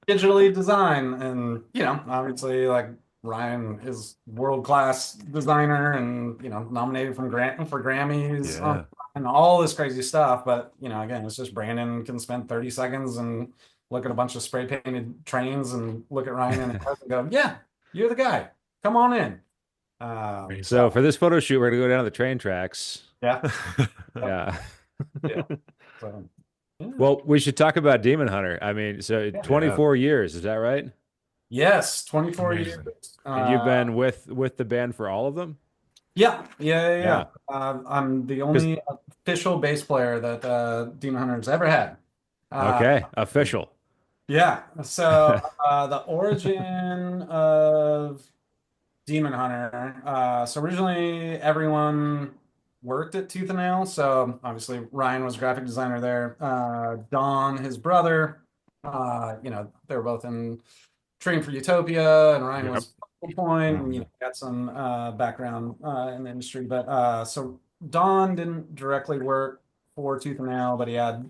digitally design." And obviously, like Ryan is world-class designer and nominated for Grammys Yeah. and all this crazy stuff. But again, it's just Brandon can spend 30 seconds and look at a bunch of spray painted trains and look at Ryan and go, yeah, you're the guy. Come on in. So for this photo shoot, we're gonna go down to the train tracks. Yeah. Yeah. Yeah. So, yeah. Well, we should talk about Demon Hunter. I mean, so 24 years, is that right? Yes, 24 years. Amazing. And you've been with the band for all of them? Yeah. I'm the only official bass player that Demon Hunter's ever had. Okay, official. Yeah. So the origin of Demon Hunter. So originally everyone worked at Tooth and Nail. So obviously Ryan was graphic designer there. Don, his brother, they were both in Train for Utopia, and Ryan was Point, and got some background in the industry. But so Don didn't directly work for Tooth and Nail, but he had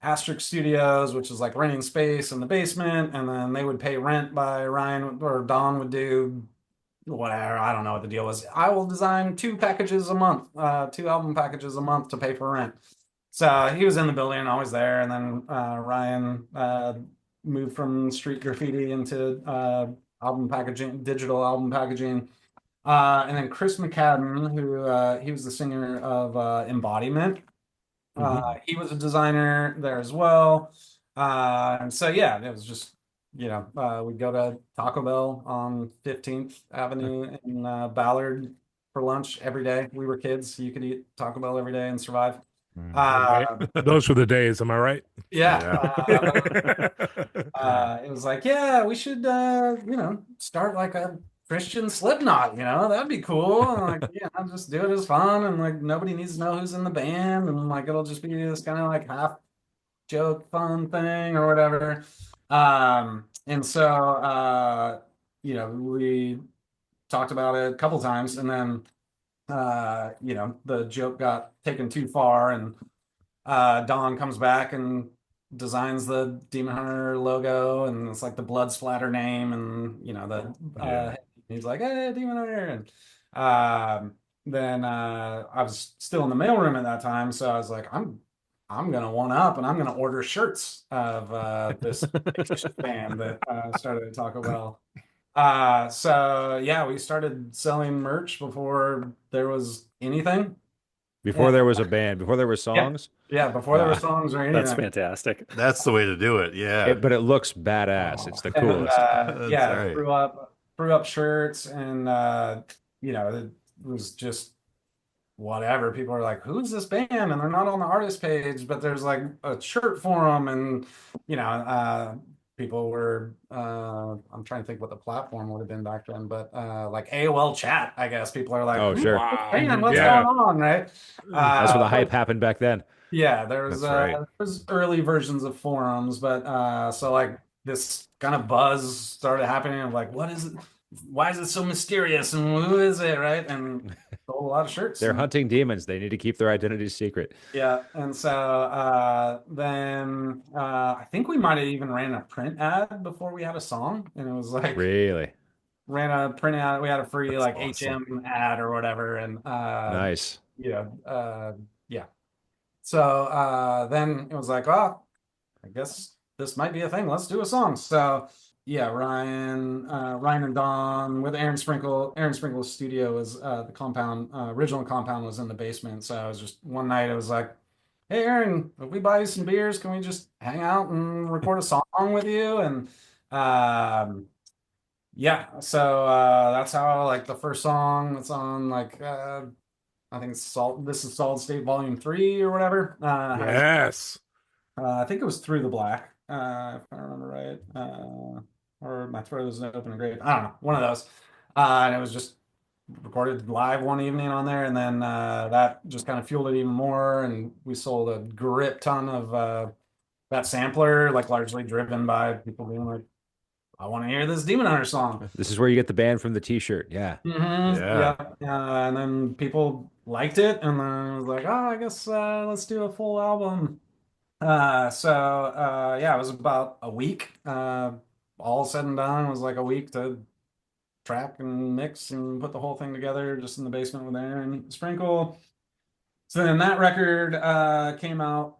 Asterisk Studios, which is like renting space in the basement, and then they would pay rent by Ryan, or Don would do whatever. I don't know what the deal was. I will design 2 album packages a month to pay for rent. So he was in the building, always there, and then Ryan moved from street graffiti into album packaging, digital album packaging. And then Chris McCadden, who he was the singer of Embodiment. He was a designer there as well. And so, yeah, it was just, we'd go to Taco Bell on 15th Avenue in Ballard for lunch every day. We were kids, so you could eat Taco Bell every day and survive. Those were the days, am I right? Yeah. It was like, yeah, we should, start like a Christian Slipknot, that'd be cool. And like, just do it as fun, and like nobody needs to know who's in the band, and like it'll just be this kind of like half joke fun thing or whatever. And so we talked about it a couple times, and then the joke got taken too far, and Don comes back and designs the Demon Hunter logo, and it's like the blood splatter name, and he's like, hey, Demon Hunter. And then I was still in the mailroom at that time, so I was like, I'm gonna one up, and I'm gonna order shirts of this band that started at Taco Bell. So yeah, we started selling merch before there was anything. Before there was a band, before there were Yeah, songs. yeah, before there were songs or That's anything. fantastic. That's the way to do it. Yeah. But it looks badass. It's the And coolest. That's yeah, right. threw up shirts, and it was just whatever. People are like, "Who's this band?" And they're not on the artist page, but there's like a shirt for them, and people were. I'm trying to think what the platform would have been back then, but like AOL chat, I guess people are like, Oh, "Who's sure. this band? What's Yeah. going on?" Right? That's where the But hype happened back then. yeah, That's right. there was early versions of forums, but so like this kind of buzz started happening of like, what is it? Why is it so mysterious? And who is it? Right? And sold a lot of shirts. They're And, hunting demons. They need to keep their identities secret. yeah, and so then I think we might have even ran a print ad before we had a song, and it was like Really ran a print ad. We had a free That's like awesome. HM ad or whatever, and nice. yeah. So then it was like, oh, I guess this might be a thing. Let's do a song. So yeah, Ryan and Don with Aaron Sprinkle. Aaron Sprinkle's studio was the compound. Original compound was in the basement. So I was just one night. I was like, "Hey, Aaron, if we buy you some beers, can we just hang out and record a song with you?" And yeah, so that's how like the first song that's on like I think it's Salt. This is Solid State Volume 3 or whatever. Yes. I think it was Through the Black, if I remember right. Or My Throat is an Open Grave. I don't know, one of those. And it was just recorded live one evening on there, and then that just kind of fueled it even more. And we sold a grip ton of that sampler, like largely driven by people being like, "I want to hear this Demon Hunter song." This is where you get the band from the T-shirt. Yeah. Yeah. And then people liked it, and then I was like, "Oh, I guess let's do a full album." Yeah, it was about a week. All said and done, it was like a week to track and mix and put the whole thing together just in the basement with Aaron Sprinkle. So then that record came out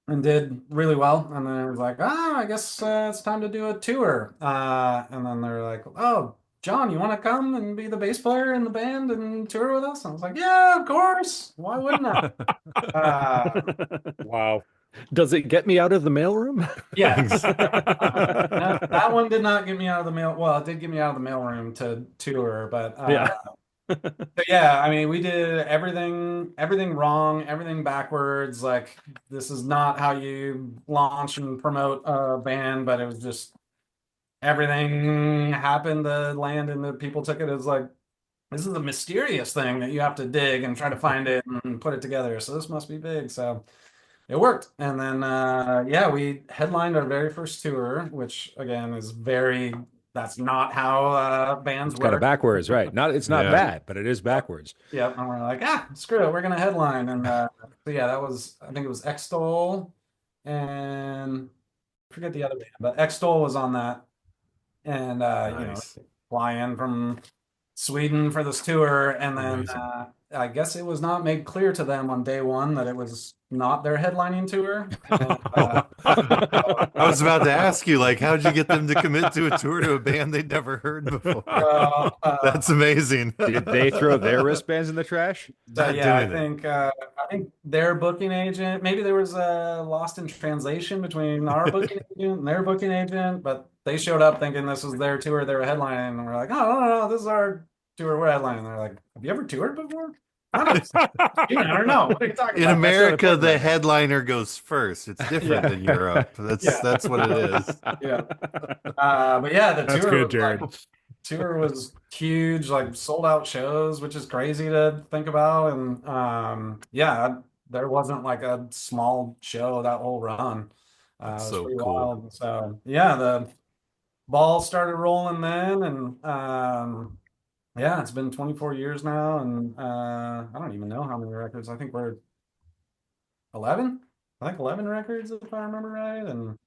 and did really well. And then it was like, I guess it's time to do a tour. And then they're like, "Oh, John, you want to come and be the bass player in the band and tour with us?" And I was like, "Yeah, of course. Why wouldn't I?" Uh, Wow. Does it get me out of the mailroom? Yes. That one did not get me out of the mail. Well, it did get me out of the mailroom to tour, but Yeah. yeah, I mean, we did everything wrong, everything backwards. Like, this is not how you launch and promote a band, but it was just everything happened to land, and the people took it as like, this is a mysterious thing that you have to dig and try to find it and put it together. So this must be big. So it worked. And then yeah, we headlined our very first tour, which again is that's not how bands It's kind of work. backwards, right? It's not Yeah. bad, but it is backwards. Yeah, and we're like, screw it, we're gonna headline. And so yeah, I think it was Extol, and I forget the other band, but Extol was on that. And Nice. fly in from Sweden for this tour, and then Amazing. I guess it was not made clear to them on day one that it was not their headlining tour. And, I was about to ask you, like, how'd you get them to commit to a tour to a band they'd never heard before? That's amazing. Did they throw their wristbands in the trash? So Not yeah, I doing it. think their booking agent, maybe there was a lost in translation between our booking agent and their booking agent, but they showed up thinking this was their tour, they were headlining, and we're like, "Oh, no, this is our tour, we're headlining." And they're like, "Have you ever toured before?" I don't know. What are you talking In about? America, the headliner goes first. It's different Yeah. than Europe. That's what it is. Yeah. But yeah, the That's tour good, was Jared. tour was huge, like sold out shows, which is crazy to think about. And yeah, there wasn't like a small show that whole run. That's It was so pretty cool. wild. So yeah, the ball started rolling then, and yeah, it's been 24 years now, and I don't even know how many records. I think we're 11. I think 11 records if I remember right, and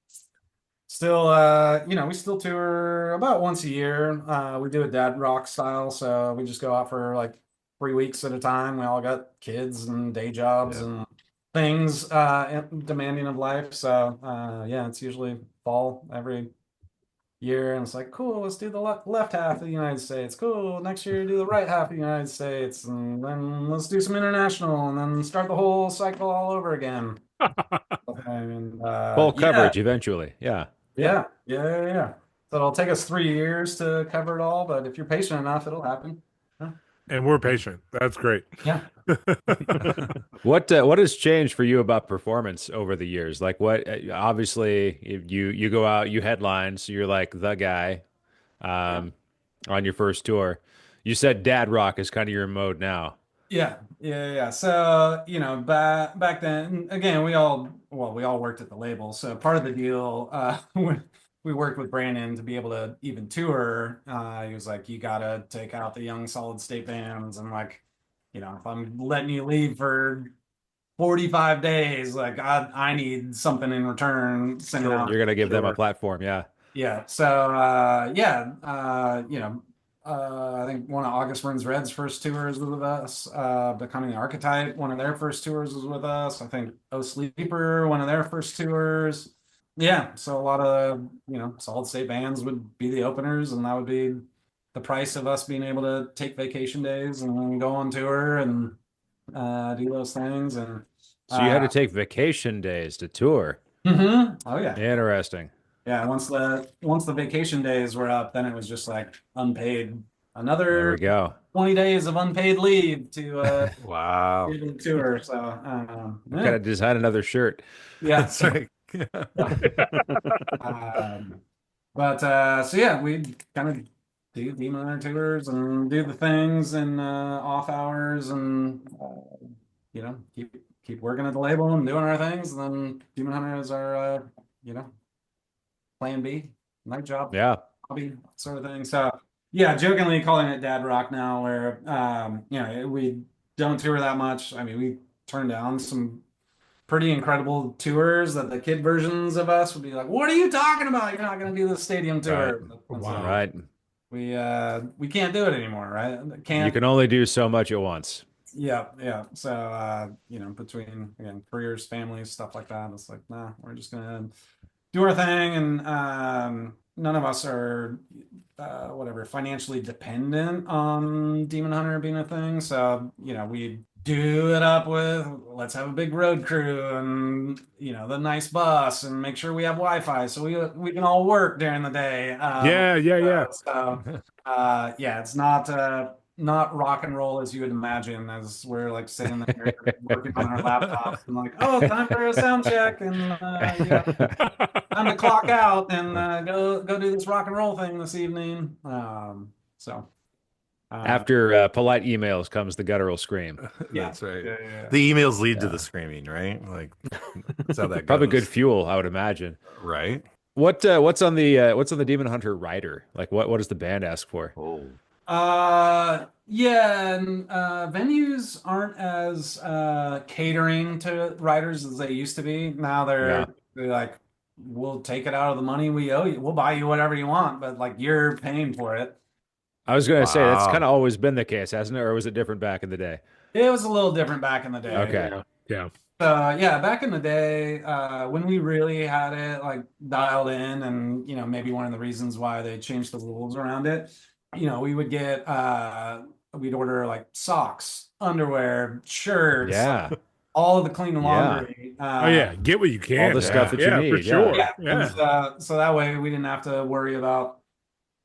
still, we still tour about once a year. We do it dad rock style, so we just go out for like 3 weeks at a time. We all got kids and day jobs Yeah. and things demanding of life. So yeah, it's usually fall every year, and it's like, cool, let's do the left half of the United States. Cool, next year do the right half of the United States, and then let's do some international, and then start the whole cycle all over again. And Full yeah, coverage eventually. Yeah. yeah. So it'll take us 3 years to cover it all, but if you're patient enough, it'll happen. And we're patient. That's great. Yeah. What has changed for you about performance over the years? Like what obviously you go out, you headline, so you're like the guy on your first tour. You said dad rock is kind of your mode now. Yeah. So, back then, again, we all worked at the label. So part of the deal, when we worked with Brandon to be able to even tour, he was like, you gotta take out the young solid state bands. And like, if I'm letting you leave for 45 days, like I need something in return, sending out. You're gonna give them a Sure. platform, yeah. Yeah. So, I think one of August Burns Red's first tours was with us. Becoming the Archetype, one of their first tours was with us. I think Oh Sleeper, one of their first tours. Yeah. So a lot of, solid state bands would be the openers, and that would be the price of us being able to take vacation days and then go on tour and do those things. And So you had to take vacation days to tour. Oh yeah. Interesting. Yeah, once the vacation days were up, then it was just like unpaid. There Another we go. 20 days of unpaid leave to Wow. do the tour. So Kind of design another shirt. yeah. That's right. So yeah, we kind of do Demon Hunter tours and do the things and off hours and keep working at the label and doing our things. And then Demon Hunter is our plan B, night job. Yeah. Hobby sort of thing. So yeah, jokingly calling it dad rock now, where we don't tour that much. I mean, we turned down some pretty incredible tours that the kid versions of us would be like, "What are you talking about? You're not going to do the stadium tour." Wow. Right. We can't do it anymore, right? Can't. You can only do so much at once. Yeah. So between again careers, families, stuff like that, it's like, nah, we're just gonna do our thing, and none of us are financially dependent on Demon Hunter being a thing. So we do it up with, let's have a big road crew and the nice bus and make sure we have Wi-Fi so we can all work during the day. Yeah. It's not rock and roll as you would imagine, as we're like sitting there working on our laptops and like, oh, time for a sound check and time to clock out and go do this rock and roll thing this evening. After polite emails comes the guttural scream. That's right. Yeah. The emails lead to the screaming, right? Like that's how that goes. Probably good fuel, I would imagine. Right? What's on the Demon Hunter rider? Like what does the band ask for? Oh. Yeah, and venues aren't as catering to riders as they used to be. Now they're like, we'll take it out of the money we owe you. We'll buy you whatever you want, but like you're paying for it. I was going to say that's Wow. kind of always been the case, hasn't it? Or was it different back in the day? It was a little different back in the day. Okay. Yeah. Back in the day, when we really had it like dialed in, and maybe one of the reasons why they changed the rules around it, we would get we'd order like socks, underwear, shirts, Yeah. all of the clean laundry. Oh yeah, get what you can. All the stuff that you need, for yeah. sure. And, so that way we didn't have to worry about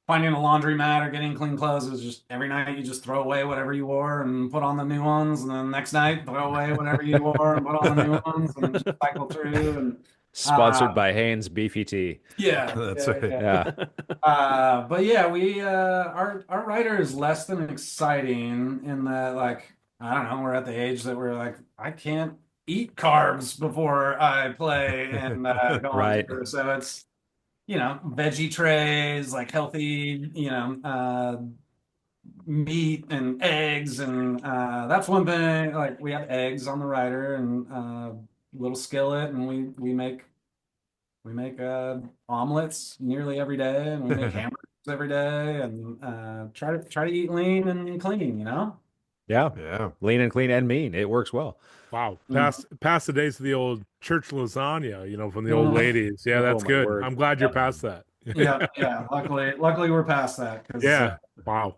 finding a laundromat or getting clean clothes. It was just every night you just throw away whatever you wore and put on the new ones, and then next night throw away whatever you wore and put on the new ones, and just cycle through. And Sponsored by Hanes Beefy Tea. yeah, That's yeah, right. yeah. Yeah. But yeah, we our rider is less than exciting in that, like, I don't know, we're at the age that we're like, I can't eat carbs before I play and go on Right. tour. So it's veggie trays, like healthy, meat and eggs, and that's one thing. Like we have eggs on the rider and little skillet, and we make omelets nearly every day, and we make hamburgers every day, and try to eat lean and clean. Yeah. Yeah. Lean and clean and mean. It works well. Wow. Past the days of the old church lasagna, from the old ladies. Yeah, Oh, that's my good. word. I'm glad you're past that. Yeah. Luckily we're past that because Yeah. Wow.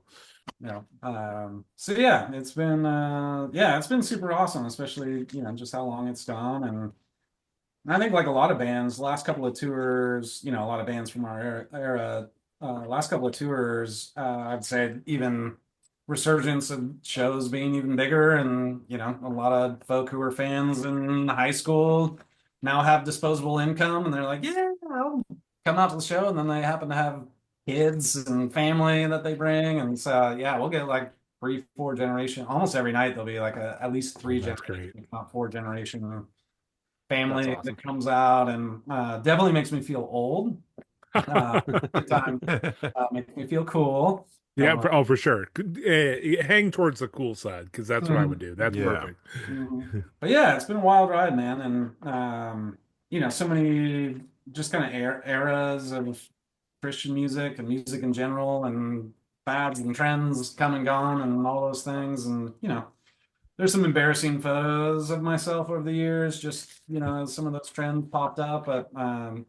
so yeah, it's been super awesome, especially just how long it's gone. And I think like a lot of bands, last couple of tours, a lot of bands from our era last couple of tours, I'd say even resurgence of shows being even bigger, and a lot of folk who were fans in high school now have disposable income, and they're like, yeah, I'll come out to the show, and then they happen to have kids and family that they bring, and so yeah, we'll get like 3, 4 generation almost every night. There'll be like at least three That's great. generation, if not 4 generation family That's awesome. that comes out, and definitely makes me feel old. Good time. Makes me feel cool. Yeah. For sure. Hang towards the cool side because that's what I would do. That's perfect. But yeah, it's been a wild ride, man, and so many just kind of eras of Christian music and music in general, and fads and trends come and gone, and all those things, and there's some embarrassing photos of myself over the years, just, some of those trends popped up, but,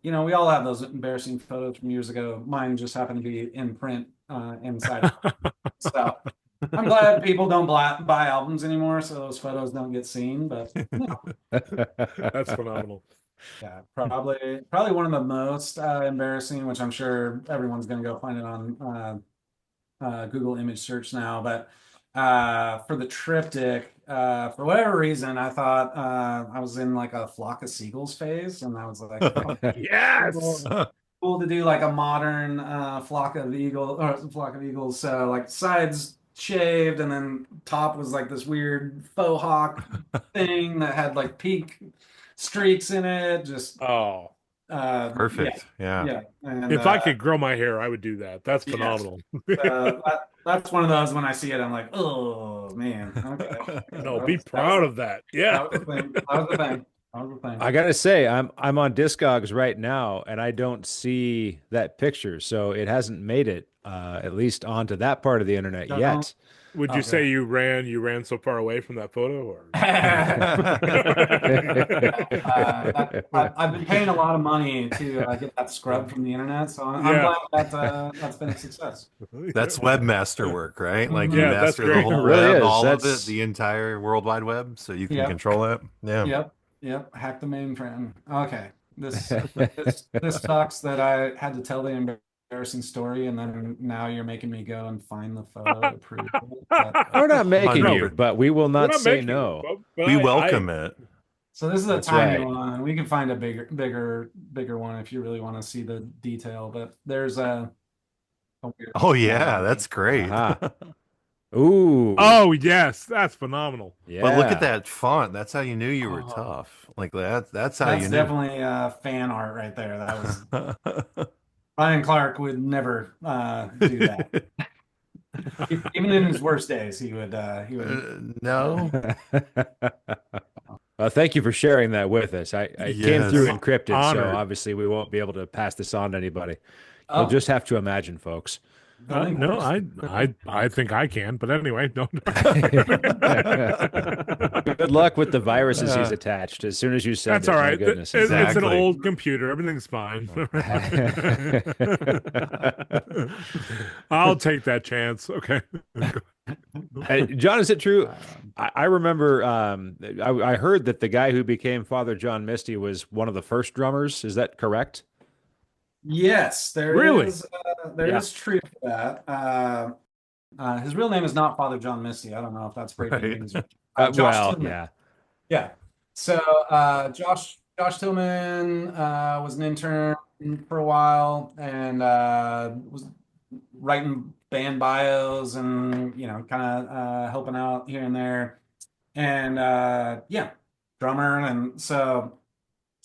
we all have those embarrassing photos from years ago. Mine just happened to be in print, inside. So I'm glad people don't buy albums anymore, so those photos don't get seen, but That's phenomenal. yeah, probably one of the most embarrassing, which I'm sure everyone's going to go find it on Google image search now, but for the triptych, for whatever reason, I thought I was in like a flock of seagulls phase, and I was like, oh, Yes. cool to do like a modern flock of eagles. So like sides shaved, and then top was like this weird faux hawk thing that had like peak streaks in it. Just Perfect. Yeah. And If I could grow my hair, I would do that. That's phenomenal. that's one of those, when I see it, I'm like, oh man. Okay. No, be proud of that. Yeah. That was the thing. I gotta say, I'm on Discogs right now, and I don't see that picture, so it hasn't made it at least onto that part of the internet yet. Would you say you ran so far away from that photo, or? I've been paying a lot of money to get that scrubbed from the internet, so I'm glad that's been a success. That's webmaster work, right? Like you that's master the great. whole It really web, is. all of That's- it, the entire World Wide Web, so you can control it. Yeah. Yep. Hack the mainframe. Okay. This sucks that I had to tell the embarrassing story, and then now you're making me go and find the photo to prove it. We're not making no, you, but we will not say making no. it, but We welcome it. So this is a That's tiny right. one. We can find a bigger one if you really want to see the detail. But there's a weird Oh yeah, that's great. Uh-huh. Ooh. Oh yes, that's phenomenal. Yeah. But look at that font. That's how you knew you were tough. Like that's how you knew. definitely fan art right there. That was Ryan Clark would never do that. Even in his worst days, he would. No. Well, thank you for sharing that with us. I came through encrypted, Honored. so obviously we won't be able to pass this on to anybody. You'll just have to imagine, folks. No, I think I can, but anyway, no. Good luck with the viruses he's attached. As soon as you said That's it, all my right. goodness. It's an Exactly. old computer. Everything's fine. I'll take that chance. Okay. John, is it true? I remember I heard that the guy who became Father John Misty was one of the first drummers. Is that correct? Yes, there Really? is truth to that. His real name is not Father John Misty. I don't know if that's breaking Right. news. Josh Well, Tillman. yeah. So Josh Tillman was an intern for a while, and was writing band bios and kind of helping out here and there, and drummer. And so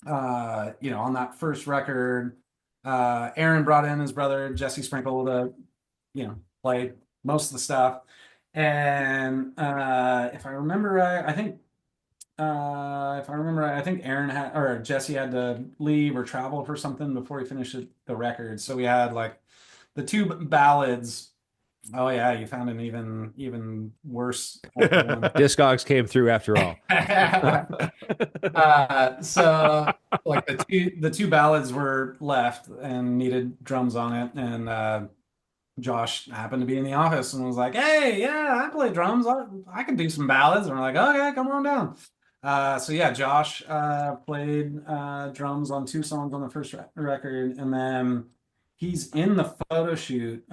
on that first record, Aaron brought in his brother Jesse Sprinkle to play most of the stuff. And if I remember right, I think Aaron had, or Jesse had to leave or travel for something before he finished the record. So we had like the two ballads Oh yeah, you found an even worse one. Discogs came through after all. So like the two ballads were left and needed drums on it, and Josh happened to be in the office and was like, "Hey, yeah, I play drums. I can do some ballads." And we're like, "Okay, come on down." So yeah, Josh played drums on two songs on the first record, and then he's in the photo shoot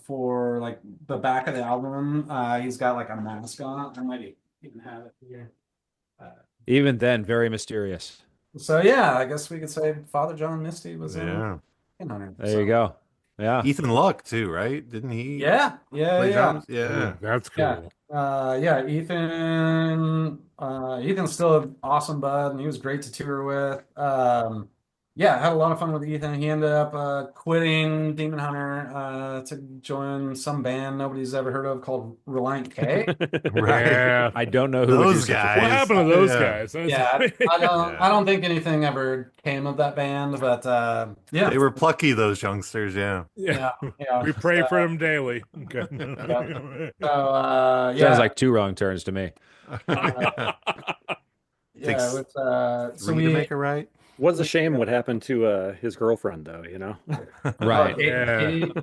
for like the back of the album. He's got like a mask on. I might even have it here. Even then, very mysterious. So yeah, I guess we could say Father John Misty was Yeah. in on it. There you go. Yeah. Ethan Luck too, right? Didn't he Yeah, play drums? Ooh, Yeah. that's yeah. cool. Yeah, Ethan's still an awesome bud, and he was great to tour with. Yeah, I had a lot of fun with Ethan. He ended up quitting Demon Hunter to join some band nobody's ever heard of called Reliant K. Right. Yeah. I don't know who would do Those such a guys. thing. What happened to those Yeah. guys? Yeah, I don't Yeah. I don't think anything ever came of that band, but yeah. They were plucky, those youngsters. Yeah. Yeah, yeah. We pray So, for them daily. Okay. So yeah. Sounds like two wrong turns to me. Yeah, Takes with so three to make it right. Was a shame what happened to his girlfriend, though, you know? Right.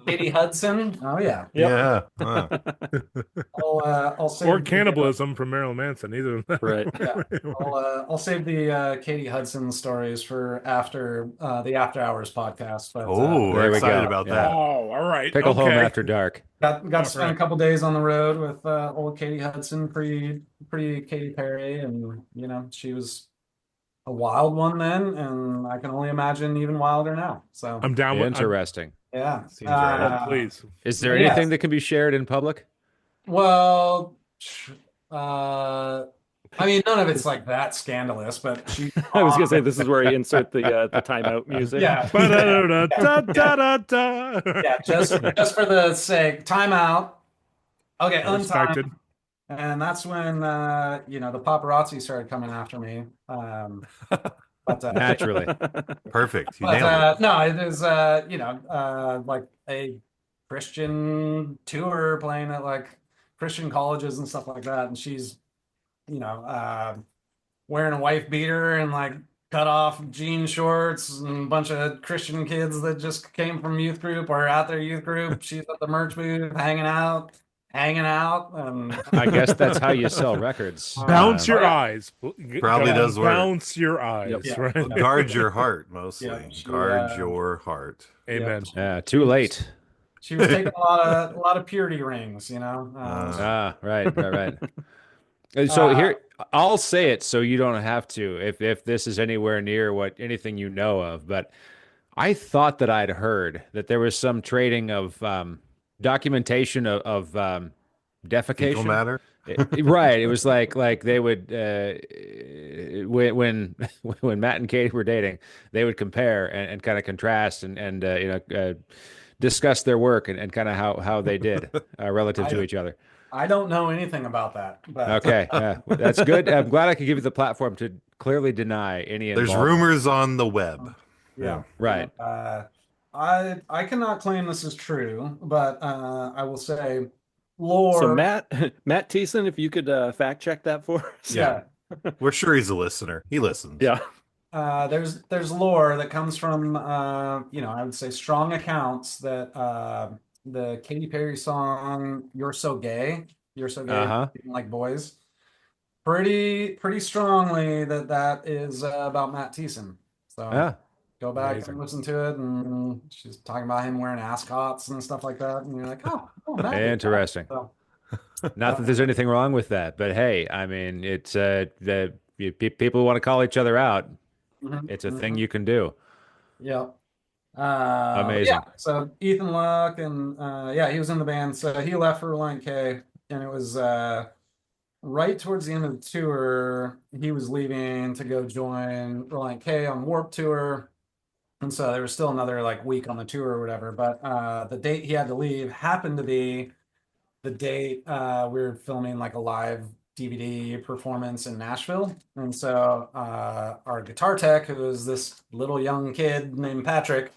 Katie Hudson. Oh yeah. Yeah. Huh. I'll save Or cannibalism from Marilyn Manson. Either of them. Right. I'll save the Katie Hudson stories for after the After Hours podcast. But Oh, There we're we excited go. about Yeah. that. Oh, all right. Pickle home Okay. after dark. got to spend a Alright. couple days on the road with old Katie Hudson, pre Katy Perry, and you know she was a wild one then, and I can only imagine even wilder now. So I'm down with. Interesting. yeah, Seems right. Oh, please. Is there Yeah. anything that can be shared in public? Well, I mean, none of it's like that scandalous, but she. I was gonna say this is where you insert the timeout music. Yeah, Ba-da-da-da-da-da-da. yeah. Just for the sake, timeout. Okay, Respected. untimed. And that's when the paparazzi started coming after me. But Naturally. Perfect. You but nailed it. no, it is like a Christian tour playing at like Christian colleges and stuff like that, and she's wearing a wife beater and like cut off jean shorts, and a bunch of Christian kids that just came from youth group or at their youth group. She's at the merch booth hanging out. And I guess that's how you sell records. Bounce your yeah. eyes. Probably does work. Bounce your eyes. Yep. Right. Guard your heart, mostly. Yeah, she, Guard your heart. Amen. Too late. she was taking a lot of purity rings, you know. Right. So here, I'll say it so you don't have to, if this is anywhere near anything you know of, but I thought that I'd heard that there was some trading of documentation of defecation. Fecal matter. Right. It was like they would when Matt and Katie were dating, they would compare and kind of contrast and discuss their work and kind of how they did relative to each other. I don't know anything about that. But Okay, that's good. I'm glad I could give you the platform to clearly deny any There's involvement. rumors on the web. yeah. Right. I cannot claim this is true, but I will say lore. So Matt Thiessen, if you could fact check that for us. Yeah. We're sure he's a listener. He listens. Yeah. There's lore that comes from I would say strong accounts that the Katy Perry song "You're So Gay," like boys, pretty strongly that is about Matt Thiessen. So Yeah. go back Amazing. and listen to it, and she's talking about him wearing ascots and stuff like that, and you're like, oh Matt did that. Interesting. So, Not that there's anything wrong with that, but hey, I mean, it's people want to call each other out. mhm, It's a mhm. thing you can do. Yeah. Amazing. Yeah. So Ethan Luck and he was in the band. So he left for Reliant K, and it was right towards the end of the tour. He was leaving to go join Reliant K on Warp Tour, and so there was still another like week on the tour or whatever. But the date he had to leave happened to be the date we were filming like a live DVD performance in Nashville. And so our guitar tech, who was this little young kid named Patrick,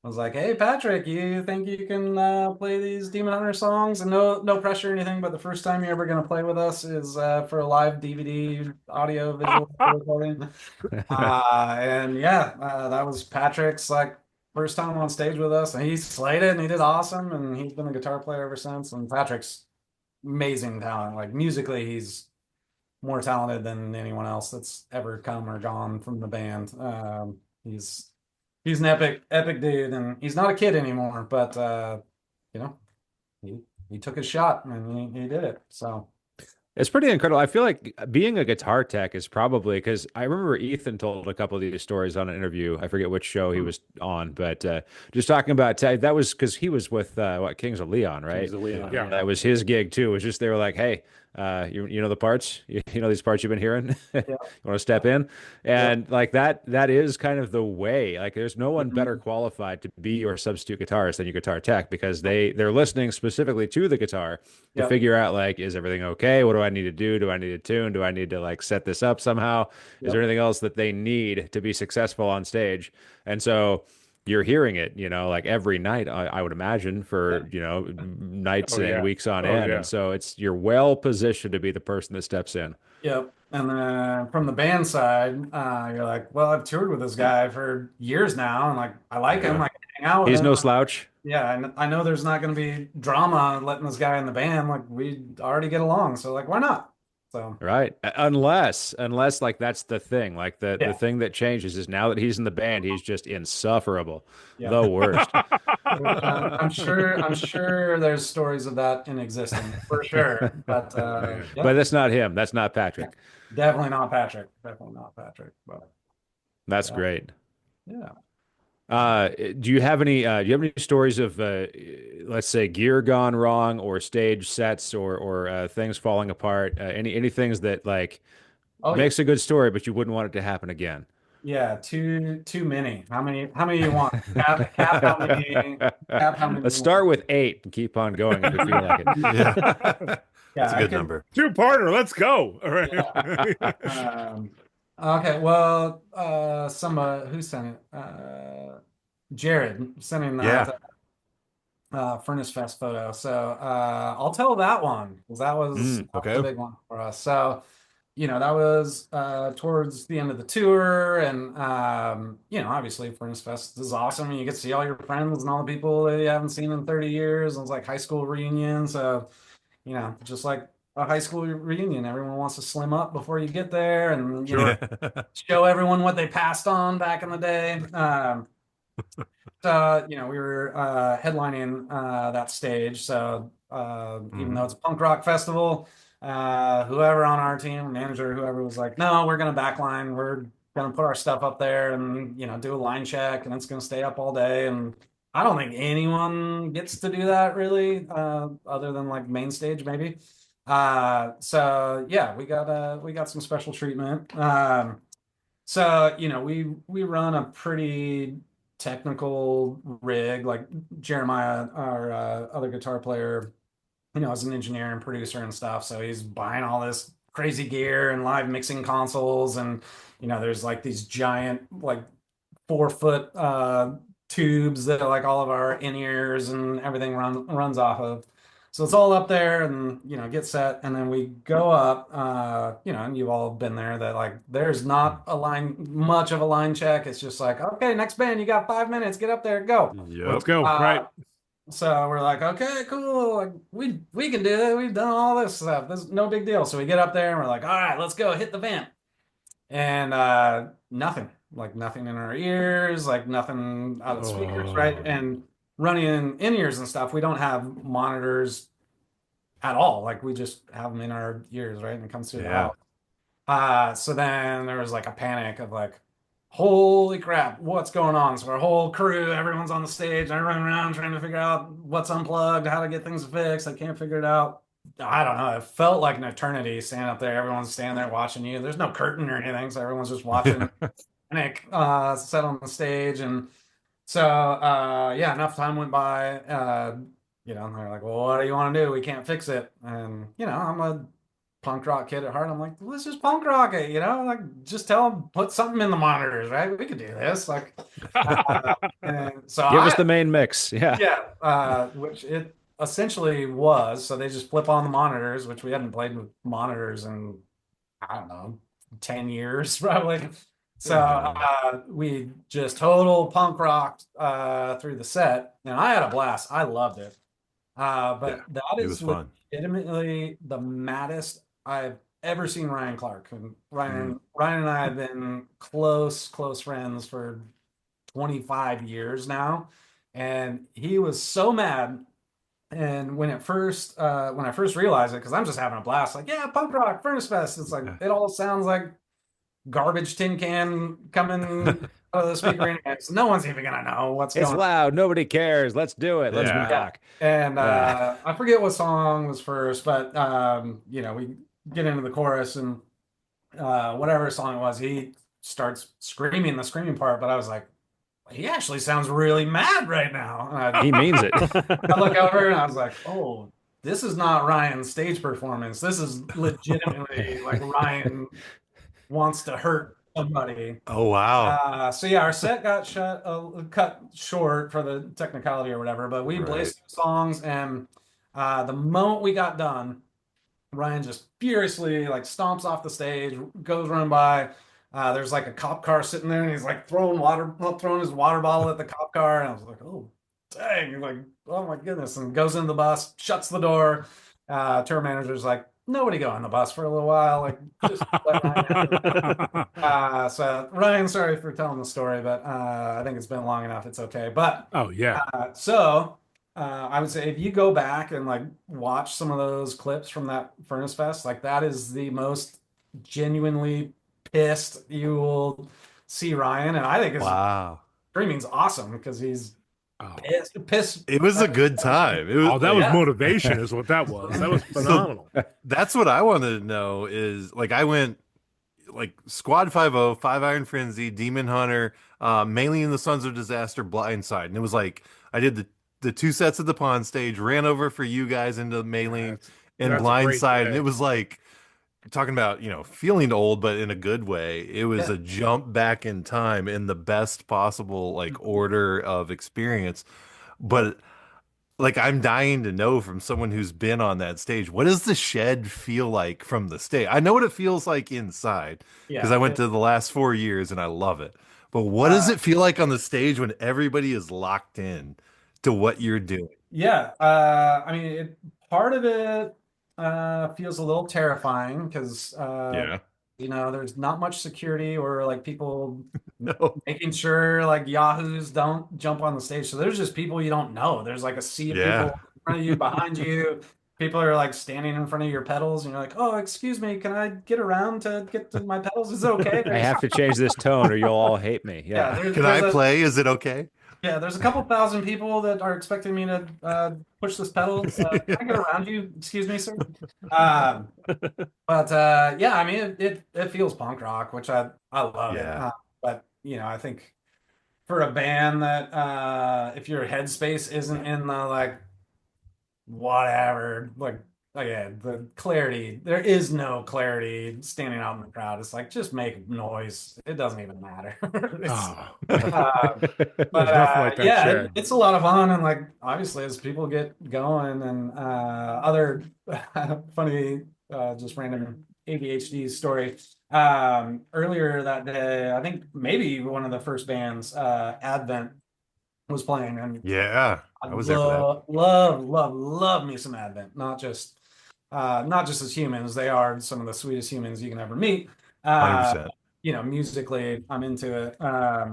I was like, "Hey, Patrick, you think you can play these Demon Hunter songs? And no pressure or anything, but the first time you're ever gonna play with us is for a live DVD audio visual recording." And yeah, that was Patrick's like first time on stage with us, and he slayed it, and he did awesome, and he's been a guitar player ever since. And Patrick's amazing talent. Like musically, he's more talented than anyone else that's ever come or gone from the band. He's he's an epic dude, and he's not a kid anymore. But you know, he took his shot and he did it. So It's pretty incredible. I feel like being a guitar tech is probably because I remember Ethan told a couple of these stories on an interview. I forget which show he was on, but just talking about tech, that was because he was with what Kings of Leon, right? Kings of Leon, Yeah. That was his gig too. It was just they were like, "Hey, you know the parts, you know these parts you've been hearing. You yeah. want to step in?" And like that is kind of the way. Like, there's no one better Mhm. qualified to be your substitute guitarist than your guitar tech because they're listening specifically to the guitar to Yep. figure out like, is everything okay? What do I need to do? Do I need to tune? Do I need to like set this up somehow? Is there Yep. anything else that they need to be successful on stage? And so you're hearing it, like every night, I would imagine, Yeah. for, nights Oh and yeah. weeks on Oh end. yeah. And so you're well positioned to be the person that steps in. Yep. And then from the band side, you're like, well, I've toured with this guy for years now, and like I like him, Yeah. I can hang out with He's him. no slouch. Yeah, and I know there's not going to be drama letting this guy in the band. Like we already get along, so like why not? So Right. Unless like that's the thing. Like the yeah, thing that changes is now that he's in the band, he's just insufferable. yeah. The worst. Which I'm sure there's stories of that in existence for sure. But Yeah. But yep, that's not him. That's not yeah, Patrick. definitely not Patrick. Definitely not Patrick. But That's yeah, great. yeah. Do you have any stories of let's say gear gone wrong or stage sets or things falling apart? Any things that like Oh yeah, makes a good story, but you wouldn't want it to happen again? yeah. Too many. How many you want? Cap how many? Cap how many Let's you want? start with 8 and keep on going if we feel like it. Yeah. Yeah, That's a I good could. number. Two-parter. Let's go. All Yeah. right. Okay. Well, who sent it? Jared sending Yeah. that Furnace Fest photo. So I'll tell that one because that was a Okay. big one for us. So that was towards the end of the tour, and obviously Furnace Fest is awesome. And you get to see all your friends and all the people that you haven't seen in 30 years. It was like high school reunion. So just like a high school reunion, everyone wants to slim up before you get there, and Sure. show everyone what they passed on back in the day. So we were headlining that stage. So even though Mhm. it's a punk rock festival, whoever on our team, manager, whoever was like, no, we're gonna backline. We're gonna put our stuff up there and do a line check, and it's gonna stay up all day. And I don't think anyone gets to do that really, other than like main stage maybe. So yeah, we got some special treatment. So we run a pretty technical rig. Like Jeremiah, our other guitar player, is an engineer and producer and stuff. So he's buying all this crazy gear and live mixing consoles, and there's like these giant like 4 foot tubes that like all of our in-ears and everything runs off of. So it's all up there, and get set, and then we go up, and you've all been there, that like there's not much of a line check. It's just like, okay, next band, you got 5 minutes, get up there, go. Let's Yep. go. Right. So we're like, okay, cool. Like we can do that. We've done all this stuff. This is no big deal. So we get up there and we're like, all right, let's go hit the vent. And nothing, like nothing in our ears, like nothing out of the speakers, right? Oh. And running in ears and stuff, we don't have monitors at all. Like we just have them in our ears, right? And it comes through the Yeah. house. So then there was like a panic of like, holy crap, what's going on? So our whole crew, everyone's on the stage, and they're running around trying to figure out what's unplugged, how to get things fixed. I can't figure it out. I don't know. It felt like an eternity standing up there. Everyone's standing there watching you. There's no curtain or anything, so everyone's just watching Nick set on the stage. And so yeah, enough time went by. And they're like, well, what do you want to do? We can't fix it. And I'm a punk rock kid at heart. I'm like, let's just punk rock it, like just tell them put something in the monitors, right? We could do this, like. And so Give us the main mix. Yeah. yeah, which it essentially was. So they just flip on the monitors, which we hadn't played with monitors in, I don't know, 10 years probably. So we just total punk rocked through the set, and I had a blast. I loved it. But that it is was fun. legitimately the maddest I've ever seen Ryan Clark. And Ryan and I have been close friends for 25 years now, and he was so mad. And when I first realized it, because I'm just having a blast, like, yeah, punk rock Furnace Fest. It's like it all sounds like garbage tin can coming out of the speaker anyway. So no one's even gonna know what's going on. It's loud. Nobody cares. Let's do it. Let's rock. And I forget what song was first, but we get into the chorus, and whatever song it was, he starts screaming the screaming part, but I was like, he actually sounds really mad right now. He means it. I look over and I was like, oh, this is not Ryan's stage performance. This is legitimately like Ryan wants to hurt somebody. Oh, wow. So yeah, our set got cut short for the technicality or whatever, but we blazed through songs, and the moment we got done, Ryan just furiously like stomps off the stage, goes running by. There's like a cop car sitting there, and he's like throwing his water bottle at the cop car, and I was like, oh dang, like, oh my goodness, and goes into the bus, shuts the door. Tour manager's like, nobody go on the bus for a little while, like just let Ryan out. So Ryan, sorry for telling the story, but I think it's been long enough. It's okay. But I would say if you go back and like watch some of those clips from that Furnace Fest, like that is the most genuinely pissed you will see Ryan, and I think his screaming's awesome because he's pissed. It was a good time. It was, that was motivation, is what that was. That was phenomenal. So that's what I wanted to know. Is like I went like Squad 50, Five Iron Frenzy, Demon Hunter, mainly in the Sons of Disaster, Blindside, and it was like I did the two sets at the pond stage, ran over for you guys into Maylene and Blindside, and it was like talking about feeling old, but in a good way. It was a jump back in time in the best possible like order of experience. But like I'm dying to know from someone who's been on that stage, what does the shed feel like from the stage? I know what it feels like inside because I went to the last 4 years and I love it. But what does it feel like on the stage when everybody is locked in to what you're doing? I mean, part of it feels a little terrifying because there's not much security or like people making sure like yahoos don't jump on the stage. So there's just people you don't know. There's like a sea of people in front of you, behind you. People are like standing in front of your pedals, and you're like, oh, excuse me, can I get around to get to my pedals? Is it okay? I have to change this tone or you'll all hate me. Can I play? Is it okay? Yeah, there's a couple thousand people that are expecting me to push this pedal. Can I get around you? Excuse me, sir. I mean, it feels punk rock, which I love it. But I think for a band that if your headspace isn't in the like whatever, like the clarity, there is no clarity standing out in the crowd. It's like just make noise. It doesn't even matter. It's a lot of fun, and like obviously as people get going, and other funny just random ADHD story. Earlier that day, I think maybe one of the first bands, Advent, was playing, and I was there for that. Love me some Advent, not just as humans. They are some of the sweetest humans you can ever meet. 100%. Musically, I'm into it. I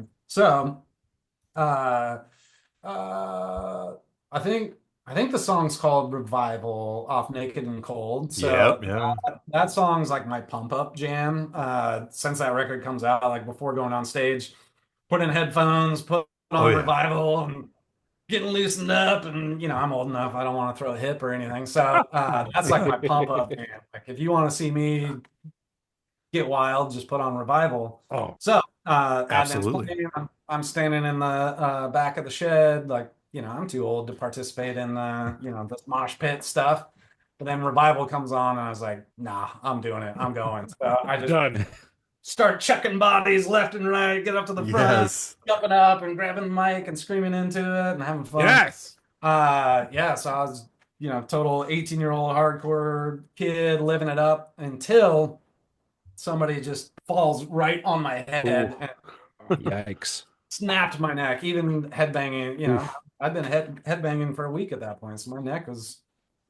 think the song's called Revival off Naked and Cold. So that song's like my pump up jam. Since that record comes out, like before going on stage, put in headphones, put on Revival, and getting loosened up. And I'm old enough, I don't want to throw a hip or anything. So that's like my pump up jam. Like if you want to see me get wild, just put on Revival. Absolutely. I'm standing in the back of the shed, like I'm too old to participate in this mosh pit stuff. But then Revival comes on, and I was like, nah, I'm doing it. I'm going. So I just Done. start chucking bodies left and right, get up to the front, Yes. jumping up and grabbing the mic and screaming into it and having fun. Yes. Yeah, so I was, total 18-year-old hardcore kid living it up until somebody just falls right on my head and Yikes. snapped my neck. Even headbanging, Oof. I've been headbanging for a week at that point, so my neck was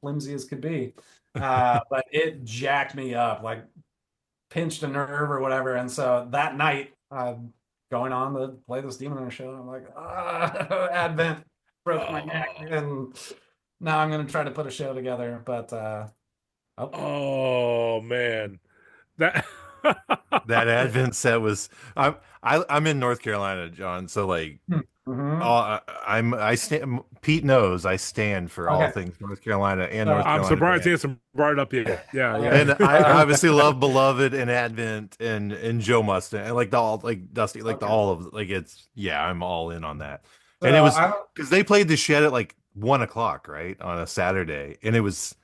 flimsy as could be. But it jacked me up, like pinched a nerve or whatever. And so that night, going on to play this Demon Hunter show, I'm like, Advent broke my neck, and now I'm gonna try to put a show together. But oh man, that That Advent set was. I'm in North Carolina, John. So like, I stand. Pete knows I stand for all things North Carolina and North I'm Carolina. surprised he hasn't brought it up yet. Yeah. And I obviously love Beloved and Advent and Joe Mustang and like Dusty, like all of like I'm all in on that. And it was because they played the shed at like 1:00, right, on a Saturday, and it was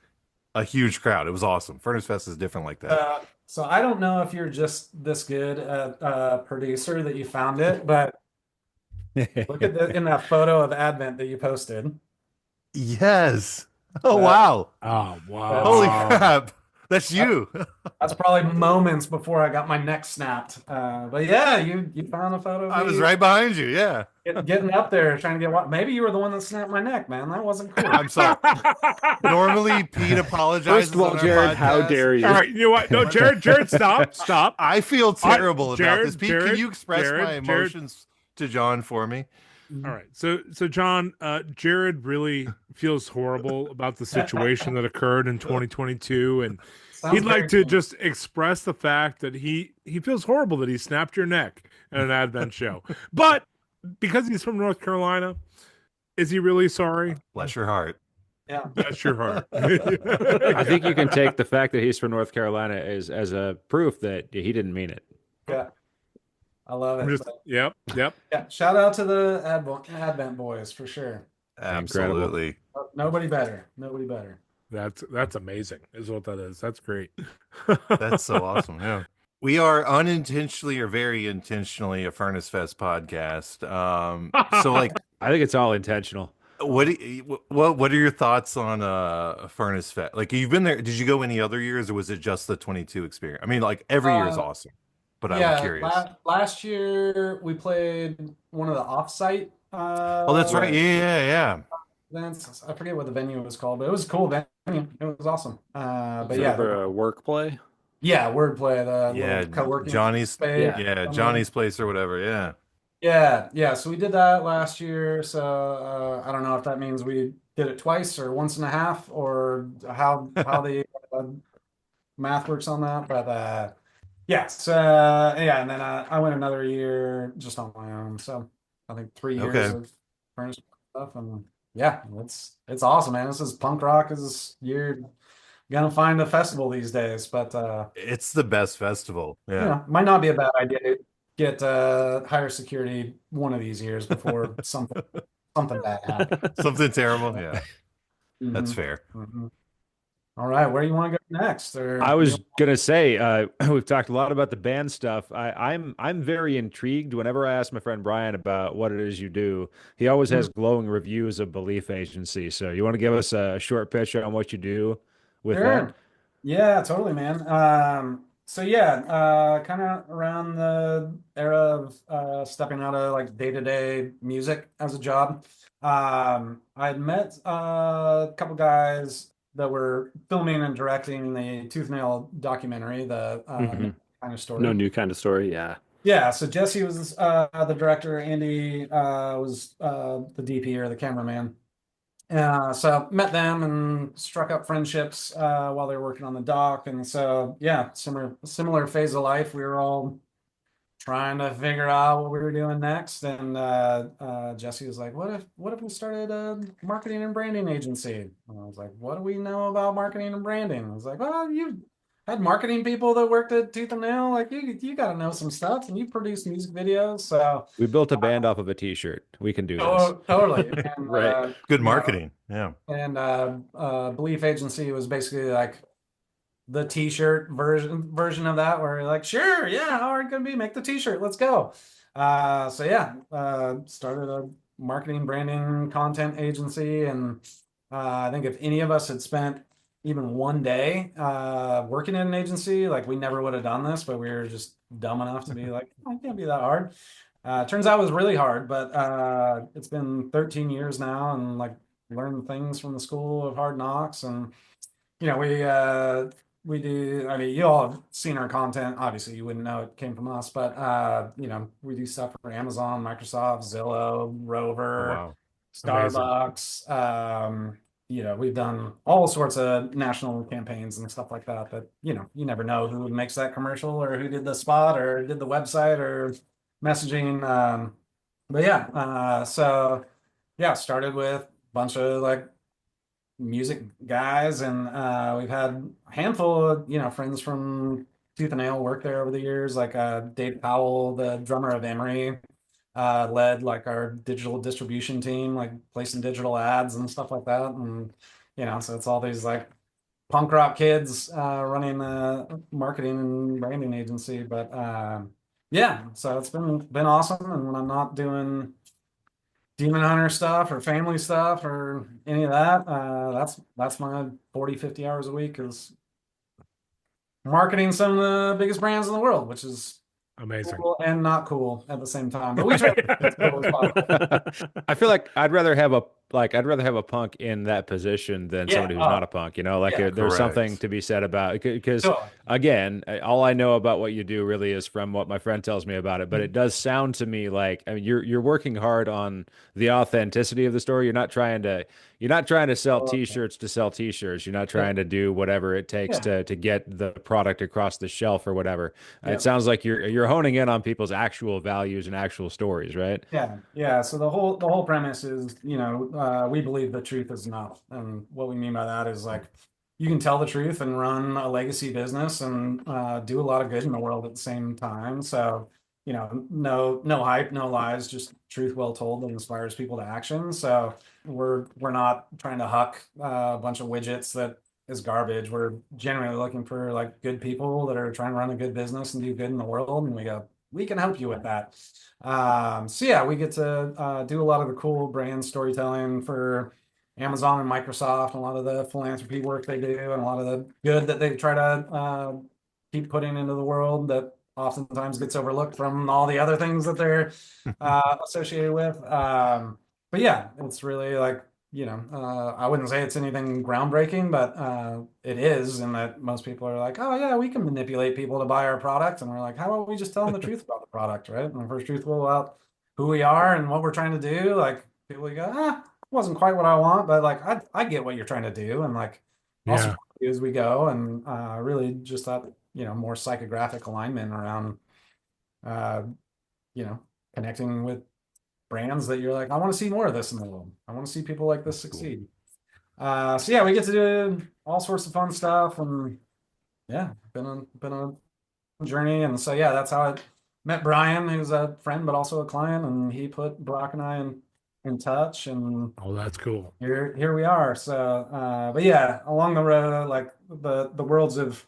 a huge crowd. It was awesome. Furnace Fest is different like that. So I don't know if you're just this good at producer that you found it, but look at in that photo of Advent that you posted. Yes. Oh wow. Oh wow. Holy crap. That's you. That's probably moments before I got my neck snapped. But yeah, you found a photo of I me was right behind you. Yeah. getting up there trying to get what? Maybe you were the one that snapped my neck, man. That wasn't cool. I'm sorry. Normally, Pete apologizes. First of all, on our Jared, how podcast. dare you? All right, you know what? No, Jared, stop. I feel terrible about Jared, this. Pete, Jared, can you express Jared, my emotions to John for me? All right, so John, Jared really feels horrible about the situation that occurred in 2022, and he'd like to just express the fact that he feels horrible that he snapped your neck at an Advent show, but because he's from North Carolina, is he really sorry? Bless your heart. Yeah, Bless your heart. I think you can take the fact that he's from North Carolina as a proof that he didn't mean it. yeah. I love it. Yep. Yeah, shout out to the Advent boys for sure. Absolutely. Nobody better. Nobody better. That's amazing, is what that is. That's great. That's so awesome. Yeah. We are unintentionally or very intentionally a Furnace Fest podcast. So like I think it's all intentional. what are your thoughts on Furnace Fest? Like you've been there, did you go any other years or was it just the 22 experience? I mean, like every year is awesome. But I'm curious. Last year we played one of the offsite. Oh, that's right. Yeah. Events. I forget what the venue was called, but it was a cool venue. It was awesome. But For work play. Yeah, wordplay. The co-working Johnny's space. Yeah, Johnny's place or whatever. Yeah. Yeah. So we did that last year. So I don't know if that means we did it twice or once and a half, or how the math works on that. But yes, and then I went another year just on my own. So I think 3 years of furnace stuff, and yeah, it's awesome, man. This is punk rock. You're gonna find a festival these days, but it's the best festival. Yeah, might not be a bad idea to get higher security one of these years before something bad happens. Something terrible. Yeah, that's fair. Mm-hmm. All right, where do you want to go next? I was gonna say we've talked a lot about the band stuff. I'm very intrigued whenever I ask my friend Brian about what it is you do. He always has glowing reviews of Belief Agency. So you want to give us a short pitch on what you do with that? Yeah, totally, man. So kind of around the era of stepping out of like day-to-day music as a job. I'd met a couple guys that were filming and directing the Tooth Nail documentary, the kind of story. No New Kind of Story, yeah. Yeah, so Jesse was the director, Andy was the DP or the cameraman. So met them and struck up friendships while they were working on the doc. And so, yeah, similar phase of life. We were all trying to figure out what we were doing next. And Jesse was like, what if we started a marketing and branding agency? And I was like, what do we know about marketing and branding? I was like, well, had marketing people that worked at Tooth and Nail. Like you got to know some stuff, and you produce music videos. So We built a band off of a T-shirt. We can do this. totally. And, Right. Good marketing. Yeah. And Belief Agency was basically like the T-shirt version of that, where you're like, sure, yeah, how hard can it be? Make the T-shirt, let's go. So yeah, started a marketing, branding, content agency, and I think if any of us had spent even one day working in an agency, like we never would have done this, but we were just dumb enough to be like, oh, it can't be that hard. Turns out it was really hard, but it's been 13 years now, and like learned things from the school of hard knocks, and you know we do. I mean, you all have seen our content. Obviously, you wouldn't know it came from us, but you know, we do stuff for Amazon, Microsoft, Zillow, Oh, Rover, wow. Amazing. Starbucks. You know, we've done all sorts of national campaigns and stuff like that. But you know, you never know who makes that commercial or who did the spot or did the website or messaging. But yeah, so yeah, started with a bunch of like music guys, and we've had a handful of friends from Tooth and Nail work there over the years, like Dave Powell, the drummer of Emery, led like our digital distribution team, like placing digital ads and stuff like that. And so it's all these like punk rock kids running a marketing and branding agency. But yeah, so it's been awesome. And when I'm not doing demon hunter stuff or family stuff or any of that, that's my 40-50 hours a week is marketing some of the biggest brands in the world, which is Amazing. cool and not cool at the same time, but we try to make it as cool as possible. I feel like I'd rather have a punk in that position than somebody who's not a punk. Like yeah, there's something correct. to be said about because Sure. again, all I know about what you do really is from what my friend tells me about it. But it does sound to me like, I mean, you're working hard on the authenticity of the story. You're not trying to sell T-shirts to sell T-shirts. You're not trying to do whatever it takes Yeah. to get the product across the shelf or whatever. Yeah. It sounds like you're honing in on people's actual values and actual stories, right? Yeah. So the whole premise is, we believe the truth is enough, and what we mean by that is like you can tell the truth and run a legacy business and do a lot of good in the world at the same time. So, no hype, no lies, just truth well told that inspires people to action. So we're not trying to huck a bunch of widgets that is garbage. We're genuinely looking for like good people that are trying to run a good business and do good in the world, and we can help you with that. So yeah, we get to do a lot of the cool brand storytelling for Amazon and Microsoft, and a lot of the philanthropy work they do, and a lot of the good that they try to keep putting into the world that oftentimes gets overlooked from all the other things that they're associated with. But yeah, it's really like, I wouldn't say it's anything groundbreaking, but it is, in that most people are like, oh yeah, we can manipulate people to buy our product. And we're like, how about we just tell them the truth about the product, right? And the first truth about who we are and what we're trying to do. Like people go, wasn't quite what I want, but like I get what you're trying to do, and like I'll support you as we go, and really just that more psychographic alignment around connecting with brands that you're like, I want to see more of this in the world. I want to see people like this succeed. So yeah, we get to do all sorts of fun stuff, and yeah, been on a journey. And so yeah, that's how I met Brian, who's a friend but also a client, and he put Brock and I in touch, and Oh, that's cool. here we are. So but yeah, along the road, like the worlds have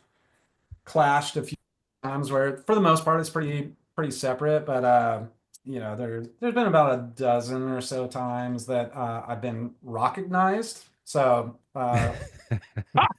clashed a few times, where for the most part it's pretty separate, but there's been about a dozen or so times that I've been recognized. So Oh,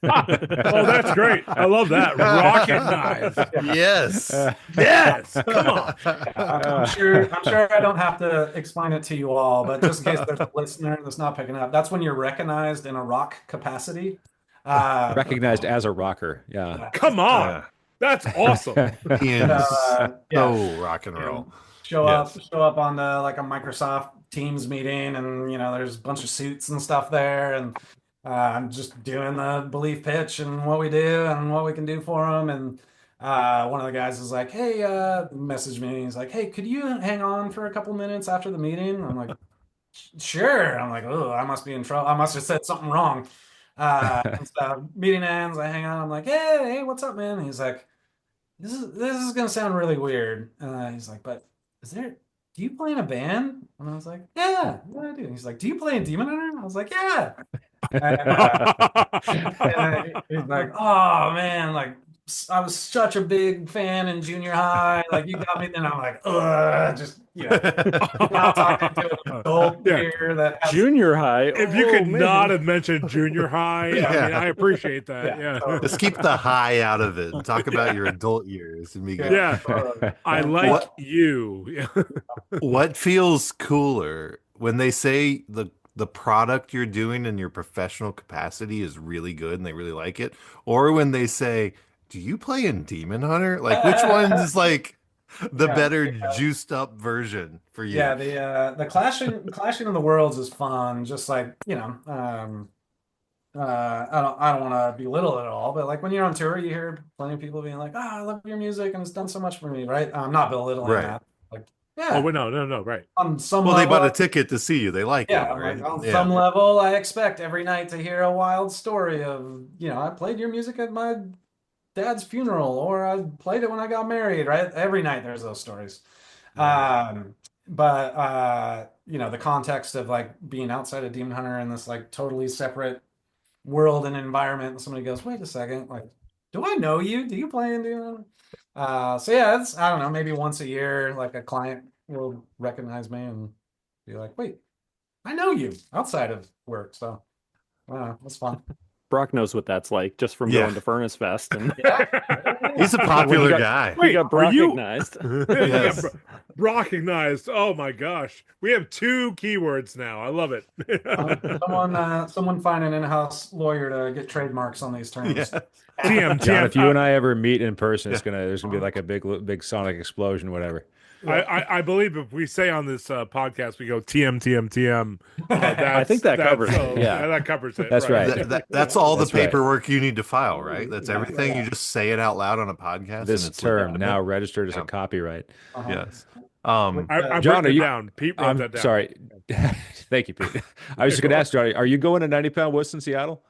that's great. I love that. Rocket knives. Yes. Yes. Come on. I'm sure I don't have to explain it to you all, but just in case there's a listener that's not picking up, that's when you're recognized in a rock capacity. Recognized as a rocker. Yeah. Come on. Yeah. That's awesome. Ian's yeah. so rock and roll. Show Yes. up on the like a Microsoft Teams meeting, and there's a bunch of suits and stuff there, and I'm just doing the belief pitch and what we do and what we can do for them. And one of the guys is like, hey, message me. He's like, hey, could you hang on for a couple minutes after the meeting? I'm like, sure. I'm like, oh, I must be in trouble. I must have said something wrong. And so meeting ends, I hang out. I'm like, hey, what's up, man? And he's like, this is gonna sound really weird. He's like, but do you play in a band? And I was like, yeah, I do. And he's like, do you play in Demon Hunter? I was like, yeah. And he's like, oh man, like I was such a big fan in junior high. Like you got me. Then I'm like, just now talking to an adult here that has Junior high. If you could not have mentioned junior high, I mean, I appreciate that. Yeah. Just keep the high out of it and talk about your adult years and be good. Yeah. I like you. What feels cooler when they say the product you're doing in your professional capacity is really good and they really like it, or when they say, "Do you play in Demon Hunter?" Like, which one's like the better juiced up version for you? Yeah, the clashing of the worlds is fun. Just like I don't want to belittle it at all, but like when you're on tour, you hear plenty of people being like, "Oh, I love your music and it's done so much for me," right? I'm not belittling that. Like, yeah. Oh, no, right. On some well, level, they bought a ticket to see you. They like it, right? Like on some level, I expect every night to hear a wild story of, I played your music at my dad's funeral, or I played it when I got married, right? Every night there's those stories. But the context of like being outside of Demon Hunter in this like totally separate world and environment, and somebody goes, wait a second, like, do I know you? Do you play in Demon Hunter? So yeah, it's, I don't know, maybe once a year, like a client will recognize me and be like, wait, I know you outside of work. So that's fun. Brock knows what that's like just from going to Furnace Fest. And he's a popular guy. We got Brocknized. Yes. Brocknized. Oh my gosh. We have 2 keywords now. I love it. Someone find an in-house lawyer to get trademarks on these terms. Yeah. TM. John, if you and I ever meet in person, there's gonna be like a big sonic explosion, whatever. I believe if we say on this podcast, we go TM. I think that covers it. Yeah, that covers it. That's right. That's all the paperwork you need to file, right? That's everything. You just say it out loud on a podcast. This and it's term now registered as a copyright. Yes. I'm John, are you down? Pete wrote that down. Sorry. Thank you, Pete. I was just going to ask, John, are you going to 90-pound Woods in Seattle?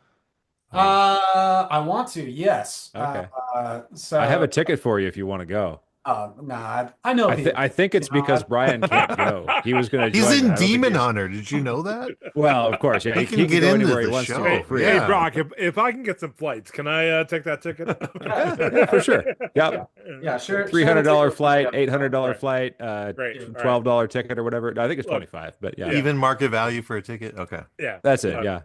I want to, yes. Okay. So I have a ticket for you if you want to go. Nah, I know. I think it's because Brian can't go. He was going to. He's in Demon Hunter. Did you know that? Well, of course, yeah. He can get go into anywhere he the wants show. to. Hey, Brock, if I can get some flights, can I take that ticket? Yeah, for sure. Yep. Yeah, sure. $300 flight, $800 flight, Great. $12 ticket or whatever. I think it's 25, but yeah. Even market value for a ticket. Okay. Yeah, That's it. Yeah.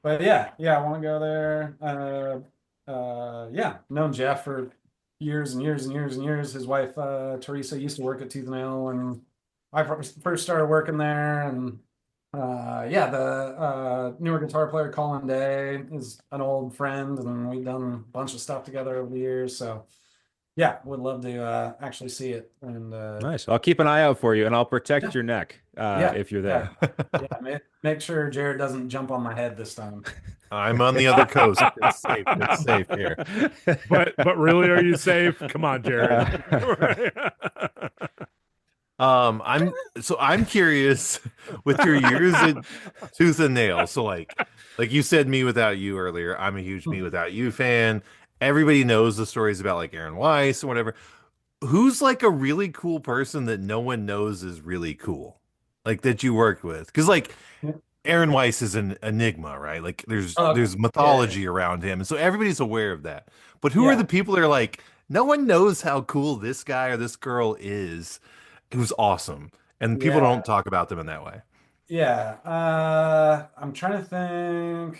But yeah, I want to go there. Known Jeff for years and years and years and years. His wife Teresa used to work at Tooth and Nail when I first started working there, and the newer guitar player Colin Day is an old friend, and we've done a bunch of stuff together over the years. So yeah, would love to actually see it. And nice. I'll keep an eye out for you, and I'll protect your neck if you're there. Make sure Jared doesn't jump on my head this time. I'm on the other coast. It's safe. It's safe here. But really, are you safe? Come on, Jared. I'm curious with your years at Tooth and Nail. So like you said, Me Without You earlier. I'm a huge Me Without You fan. Everybody knows the stories about like Aaron Weiss and whatever. Who's like a really cool person that no one knows is really cool, like that you worked with? Because like Aaron Weiss is an enigma, right? Like there's mythology around him, and so everybody's aware of that. But who are the people that are like, no one knows how cool this guy or this girl is, who's awesome, and people don't talk about them in that way. Yeah, I'm trying to think.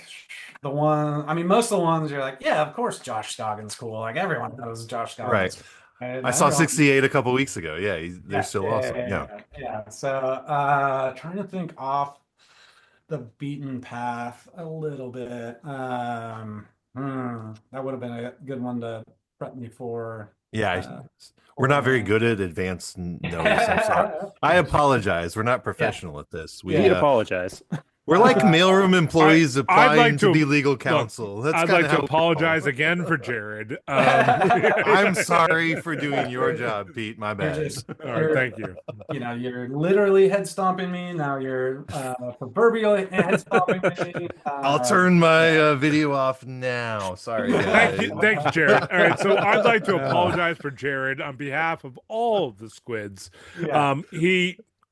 Most of the ones you're like, yeah, of course Josh Scoggins cool. Like everyone knows Josh Scoggins. Right. I saw 68 a couple weeks ago. Yeah, they're still awesome. Yeah. So trying to think off the beaten path a little bit. That would have been a good one to prep me for. Yeah, we're not very good at advanced notice. I'm sorry. I apologize. We're not professional at this. We apologize. We're like mailroom employees I'd applying like to to be legal look, counsel. That's I'd kind like of to how we apologize roll. again for Jared. I'm sorry for doing your job, Pete. My You're bad. just, All right, thank you. you're literally head stomping me. Now you're proverbially head stomping me. I'll turn my video off now. Sorry, guys. Thank you, Jared. All right, so I'd like to Yeah. apologize for Jared on behalf of all of the Squids. Yeah.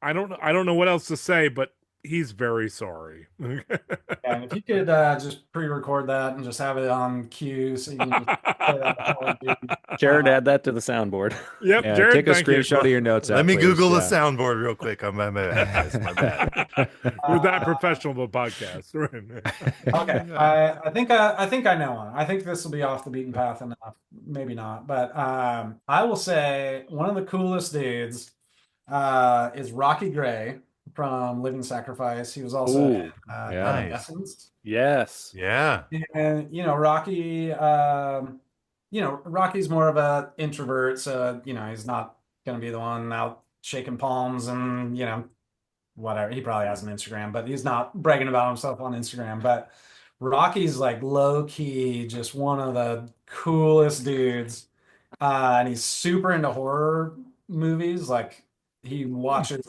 I don't know what else to say, but he's very sorry. And if you could just pre-record that and just have it on cue so you can just play that apology. Jared, add that to the soundboard. Yep, Yeah, Jared, take a thank you. screenshot of your notes. Let app, me please. Google the Yeah. soundboard real quick on my bad. My bad. With that professional of a podcast. Okay, I think I know one. I think this will be off the beaten path enough. Maybe not, but I will say one of the coolest dudes is Rocky Gray from Living Sacrifice. He was also Ooh, in yeah. Evanescence. Yes. Yeah. And Rocky, Rocky's more of a introvert, so he's not gonna be the one out shaking palms and whatever. He probably has an Instagram, but he's not bragging about himself on Instagram. But Rocky's like low key, just one of the coolest dudes. And he's super into horror movies. Like he watches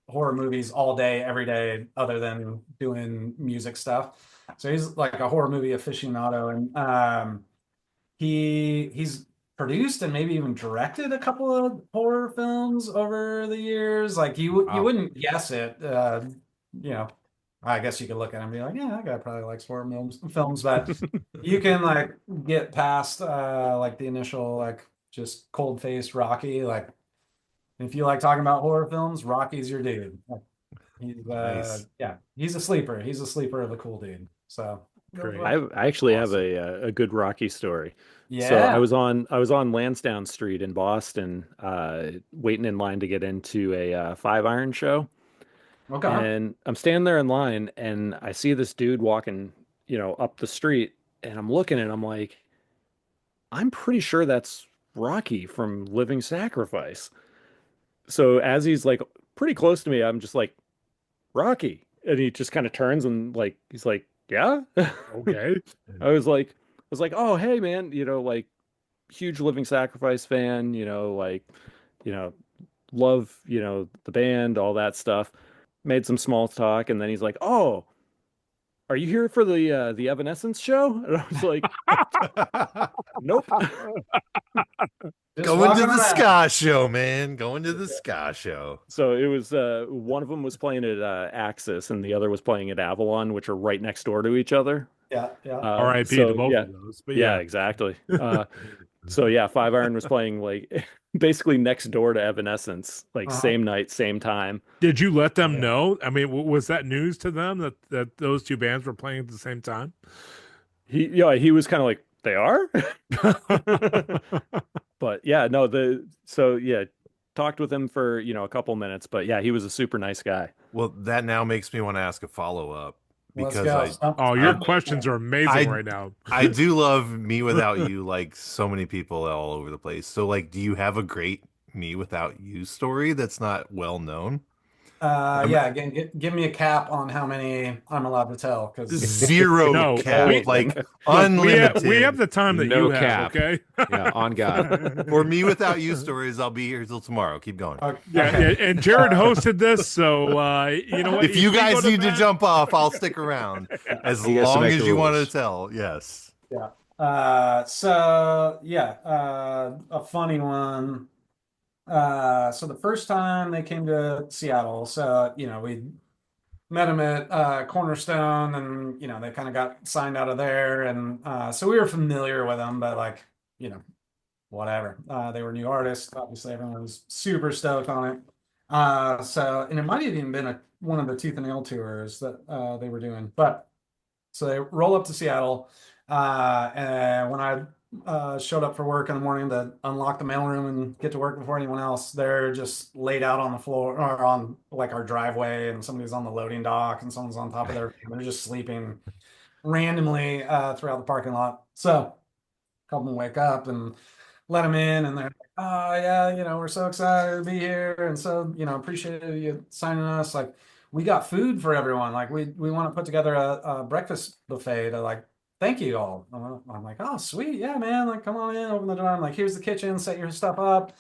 horror movies all day, every day, other than doing music stuff. So he's like a horror movie aficionado, and he's produced and maybe even directed a couple of horror films over the years. Like you wouldn't guess it. I guess you could look at him and be like, yeah, that guy probably likes horror films, but you can like get past like the initial like just cold faced Rocky. Like if you like talking about horror films, Rocky's your dude. He's Nice. he's a sleeper. He's a sleeper of a cool dude. So Great. I actually have Awesome. a good Rocky story. yeah. So I was on Lansdowne Street in Boston, waiting in line to get into a 5-iron show. Okay. And I'm standing there in line and I see this dude walking, up the street, and I'm looking and I'm like, I'm pretty sure that's Rocky from Living Sacrifice. So as he's like pretty close to me, I'm just like, Rocky. And he just kind of turns and like he's like, yeah. Okay. I was like, oh hey man, like huge Living Sacrifice fan, you know, love, the band, all that stuff. Made some small talk, and then he's like, "Oh, are you here for the Evanescence show?" And I was like, "Nope." Just Going to walking the around. ska show, man. Going to the ska show. So it was one of them was playing at Axis, and the other was playing at Avalon, which are right next door to each other. Yeah, yeah. R.I.P. So to both yeah, of those. But yeah, exactly. So yeah, 5-iron was playing like basically next door to Evanescence, like same night, same time. Did you let them know? I mean, was that news to them that those two bands were playing at the same time? He was kind of like, they are. But yeah, no, talked with him for, a couple minutes, but yeah, he was a super nice guy. Well, that now makes me want to ask a follow-up Let's because go. Oh, your questions are amazing right now. I do love Me Without You, like so many people all over the place. So, like, do you have a great Me Without You story that's not well known? Yeah, again, give me a cap on how many I'm allowed to tell, because Zero No, cap, like we unlimited. have the time that No you have, cap. okay? Yeah, on God. For Me Without You stories, I'll be here till tomorrow. Keep going. Yeah, and Jared hosted this, so you know what? If you we guys go need to bed- jump off, I'll stick around as He gets to long make as the you want rules. to tell. Yes. Yeah. A funny one. So the first time they came to Seattle, so we met them at Cornerstone, and they kind of got signed out of there, and so we were familiar with them, but like whatever. They were new artists. Obviously, everyone was super stoked on it. And it might have even been one of the Tooth and Nail tours that they were doing, but so they roll up to Seattle. And when I showed up for work in the morning to unlock the mailroom and get to work before anyone else, they're just laid out on the floor or on like our driveway, and somebody's on the loading dock and someone's on top of their, they're just sleeping randomly throughout the parking lot. So a couple of them wake up and let them in, and they're like, oh yeah, we're so excited to be here, and so appreciate you signing us. Like, we got food for everyone. Like we want to put together a breakfast buffet to like thank you all. I'm like, oh sweet, yeah, man. Like come on in, open the door. I'm like, here's the kitchen, set your stuff up.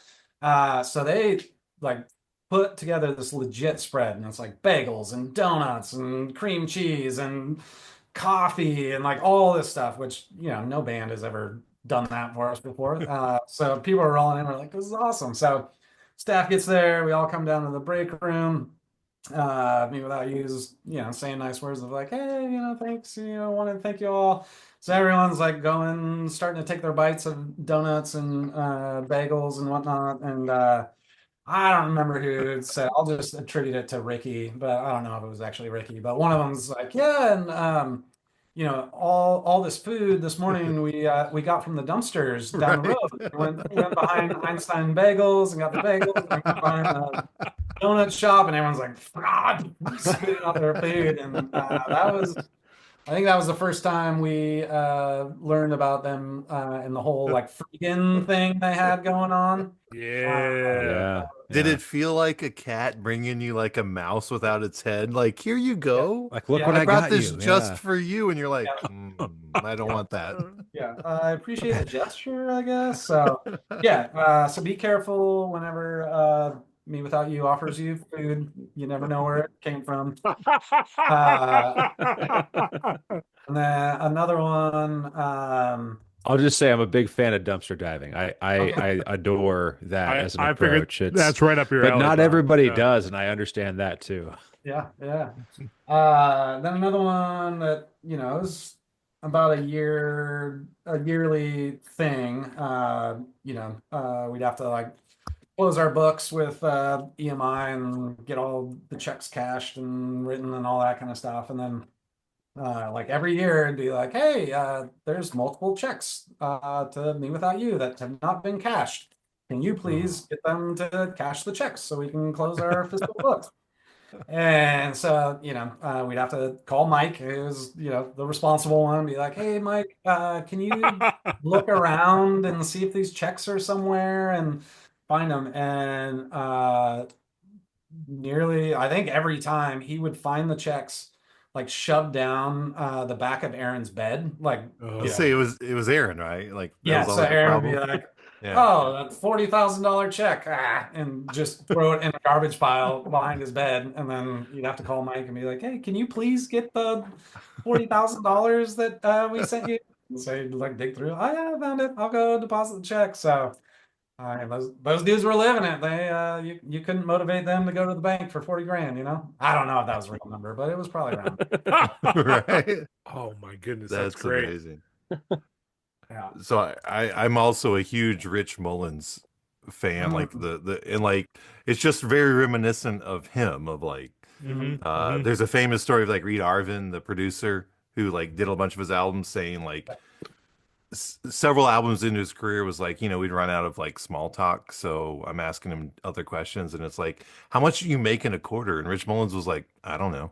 So they like put together this legit spread, and it's like bagels and donuts and cream cheese and coffee and like all this stuff, which no band has ever done that for us before. So people are rolling in, we're like, this is awesome. So staff gets there, we all come down to the break room. Me without You's, saying nice words of like, hey, thanks, want to thank you all. So everyone's like starting to take their bites of donuts and bagels and whatnot. And I don't remember who said, I'll just attribute it to Ricky, but I don't know if it was actually Ricky. But one of them's like, yeah, and all this food this morning we got from the dumpsters down the Right. road. We went behind Einstein Bagels and got the bagels. And we went behind the donut shop, and everyone's like, "God," spitting out their food, and I think that was the first time we learned about them and the whole like freaking thing they had going on. Yeah. Did it feel like a cat bringing you like a mouse without its head? Like, here you go. Like, look Yeah, what I I brought got this you. just Yeah. for you, and you're like, Yeah. I don't want that. Yeah, I appreciate the gesture, I guess. So yeah, so be careful whenever Me Without You offers you food. You never know where it came from. And then another one. I'll just say I'm a big fan of dumpster diving. Okay. I adore that as an I figured approach. It's that's right up your but alley, not John. everybody Yeah. does, and I understand that too. Yeah. Then another one that is about a yearly thing. We'd have to like close our books with EMI and get all the checks cashed and written and all that kind of stuff. And then like every year it'd be like, hey, there's multiple checks to Me Without You that have not been cashed. Can you please get them to cash the checks so we can close our fiscal books? And so, we'd have to call Mike, who's, the responsible one, and be like, hey, Mike, can you look around and see if these checks are somewhere and find them? And nearly, I think every time he would find the checks like shoved down the back of Aaron's bed. Like, Oh. Say it was Aaron, right? Like that yeah, was so always the Aaron would be problem. like, Yeah. oh, that $40,000 check, and just throw it in a garbage pile behind his bed. And then you'd have to call Mike and be like, hey, can you please get the $40,000 that we sent you? And so he'd like dig through, oh yeah, I found it. I'll go deposit the check. So those dudes were living it. They you couldn't motivate them to go to the bank for 40 grand, I don't know if that was a real number, but it was probably around. Right. Oh my goodness, That's great. amazing. Yeah. So I'm also a huge Rich Mullins fan. Like and like it's just very reminiscent of him. Of like, there's a famous story of like Reed Arvin, the producer, who like did a bunch of his albums, saying like several albums into his career was like, we'd run out of like small talk, so I'm asking him other questions, and it's like, how much do you make in a quarter? And Rich Mullins was like, I don't know.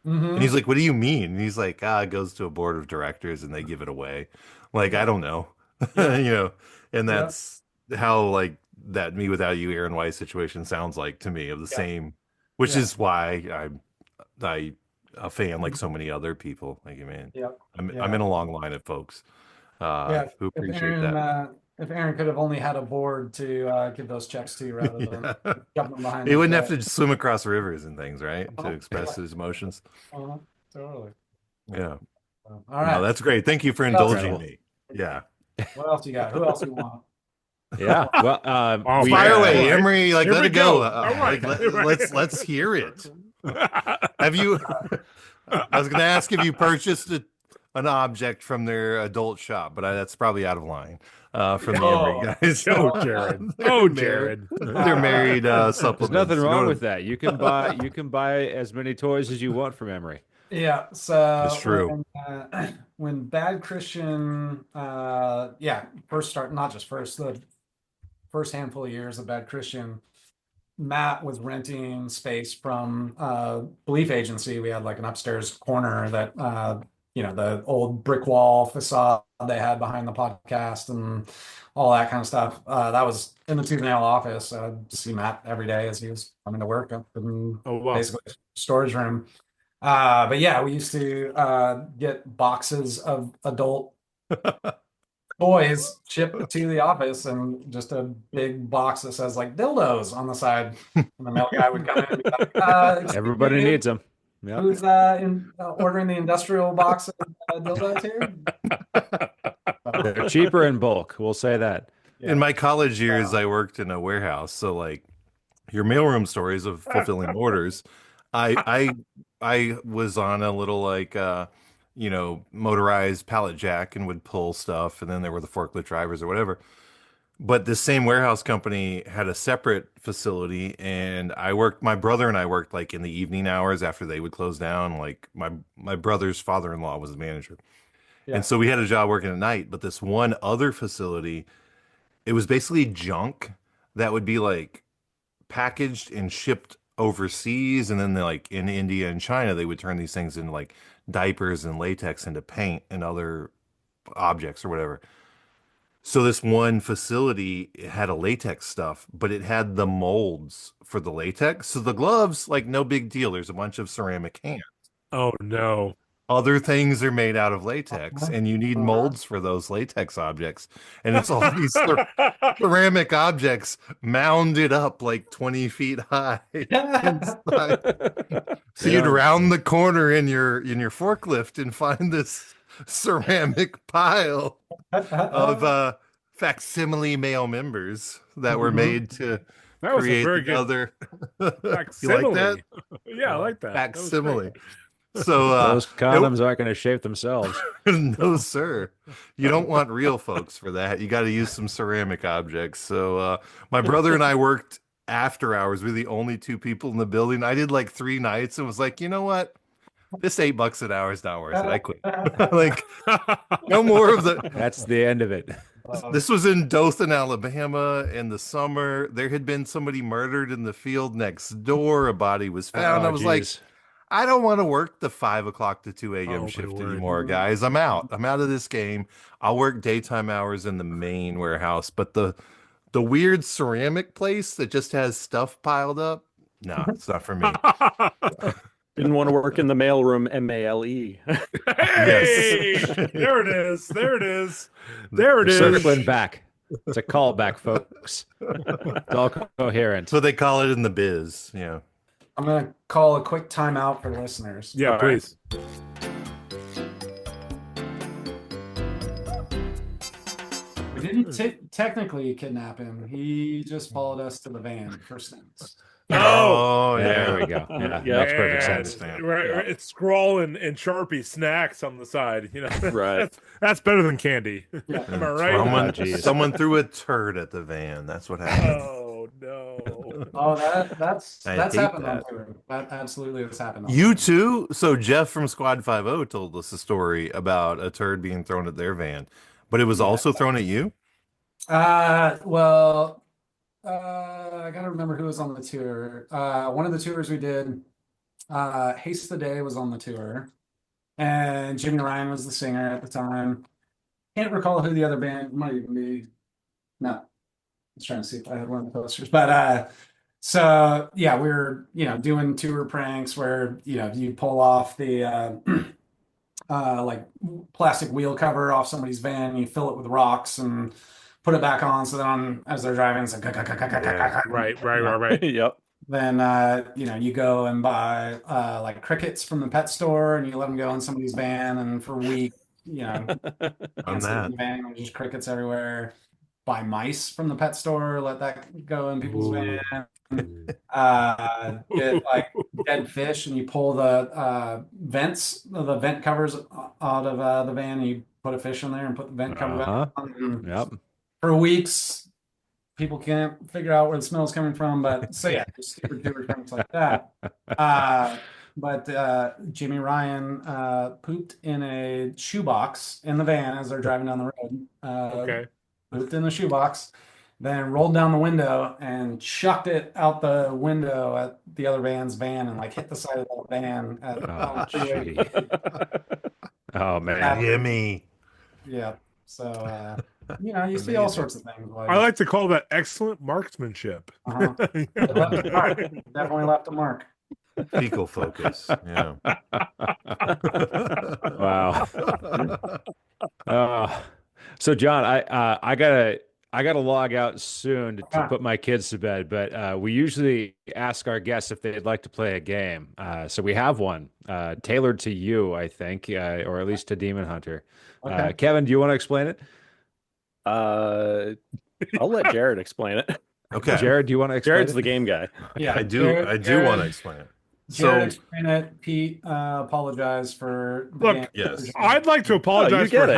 And he's like, what do you mean? And he's like, it goes to a board of directors and they give it away. Like, I don't know. And that's how like that Me Without You, Aaron Weiss situation sounds like to me, of the same, which is why I a fan like so many other people. Like, man, I'm in a long line of folks who appreciate that. If Aaron could have only had a board to give those checks to rather than jumping behind. He wouldn't have to swim across rivers and things, right? To express his emotions. Totally. Yeah. All right. No, that's great. Thank you for indulging me. Yeah. What else you got? Who else you want? Yeah. Well, fire away, Emery. Like, Here let we it go. go. All right. Let's hear it. Have you? I was going to ask if you purchased an object from their adult shop, but that's probably out of line from the Emery guys. Oh, Jared. Oh, Jared. They're married supplements. There's nothing wrong with that. You can buy as many toys as you want from Emery. Yeah, so That's true. When Bad Christian, first start, not just first, the first handful of years of Bad Christian, Matt was renting space from Belief Agency. We had like an upstairs corner that the old brick wall facade they had behind the podcast and all that kind of stuff. That was in the Tooth and Nail office. I'd see Matt every day as he was coming to work up in Oh, wow. basically storage room. But yeah, we used to get boxes of adult toys shipped to the office, and just a big box that says like dildos on the side. And the mail guy would come in and be like, Everybody "Excuse me, needs them. Yep. who's ordering the industrial box of dildos here?" They're cheaper in bulk. We'll say that. Yeah. In my college years, I worked in a warehouse, so like your mailroom stories of fulfilling orders. I was on a little like motorized pallet jack and would pull stuff, and then there were the forklift drivers or whatever. But this same warehouse company had a separate facility, and my brother and I worked like in the evening hours after they would close down. Like my brother's father-in-law was the manager. Yeah. And so we had a job working at night, but this one other facility, it was basically junk that would be like packaged and shipped overseas, and then like in India and China they would turn these things into like diapers and latex into paint and other objects or whatever. So this one facility had a latex stuff, but it had the molds for the latex. So the gloves, like no big deal. There's a bunch of ceramic hands. Oh no. Other things are made out of latex, and you need molds for those latex objects. And it's all these ceramic objects mounded up like 20 feet high inside. So you'd round the corner in your forklift and find this ceramic pile of facsimile male members that were made to That was a create very good other. You facsimile. like that? Yeah, I like that. That was Facsimile. great. So Those condoms aren't going to shape themselves. no, sir. You don't want real folks for that. You got to use some ceramic objects. So my brother and I worked after hours. We're the only two people in the building. I did like 3 nights and was like, you know what? This $8 an hour is not worth it. I quit. Like, no more of the. That's the end of it. This was in Dothan, Alabama in the summer. There had been somebody murdered in the field next door. A body was found. Oh, I was like, geez. I don't want to work the 5 o'clock to 2 a.m. Oh, shift my word. anymore, guys. I'm out. I'm out of this game. I'll work daytime hours in the main warehouse, but the weird ceramic place that just has stuff piled up, no, it's not for me. Didn't want to work in the mailroom, MALE. Hey, there it is. There it is. There it is. Circling back. It's a callback, folks. It's all coherent. That's what they call it in the biz. Yeah. I'm going to call a quick timeout for listeners. Yeah, please. We didn't technically kidnap him. He just followed us to the van for stints. Oh, There we go. Yeah, makes perfect sense. Right. It's scroll and Sharpie snacks on the side. Right. That's better than candy. Yeah. Am I right? Someone threw a turd at the van. That's what happened. Oh no. Oh, that's I hate happened that. on tour. That absolutely has happened. On You tour. too? So Jeff from Squad 50 told us a story about a turd being thrown at their van, but it was also thrown at you? Well, I gotta remember who was on the tour. One of the tours we did, Haste the Day was on the tour, and Jimmy Ryan was the singer at the time. Can't recall who the other band might even be. No, I was trying to see if I had one of the posters, but so yeah, we were doing tour pranks where you pull off the like plastic wheel cover off somebody's van, you fill it with rocks and put it back on, so then as they're driving, it's like Right. Yep. then you go and buy like crickets from the pet store, and you let them go in somebody's van, and for a week On can't sleep that. in the van, and just crickets everywhere. Buy mice from the pet store, let that go in people's van. Get like dead fish, and you pull the vent covers out of the van, and you put a fish in there and put the vent cover back on. And Yep. for weeks, people can't figure out where the smell's coming from. But so yeah, just stupid tour pranks like that. But Jimmy Ryan pooped in a shoebox in the van as they're driving down the road. Okay. Pooped in the shoebox, then rolled down the window and chucked it out the window at the other van's van, and like hit the side of the van. Oh, gee. Oh man. Jimmy. Yeah. So you see all sorts of things. I like to call that excellent marksmanship. It left a mark. Definitely left a mark. Fecal focus. Yeah. Wow. So John, I gotta log out soon to put my kids to bed, but we usually ask our guests if they'd like to play a game. So we have one tailored to you, I think, or at least to Demon Hunter. Okay. Kevin, do you want to explain it? I'll let Jared explain it. Okay. Jared, do you want to explain Jared's it? the game guy. Yeah, I do want to explain it. Jared, So explain it. Pete, apologize for the Look, game. yes. I'd like to apologize get for it.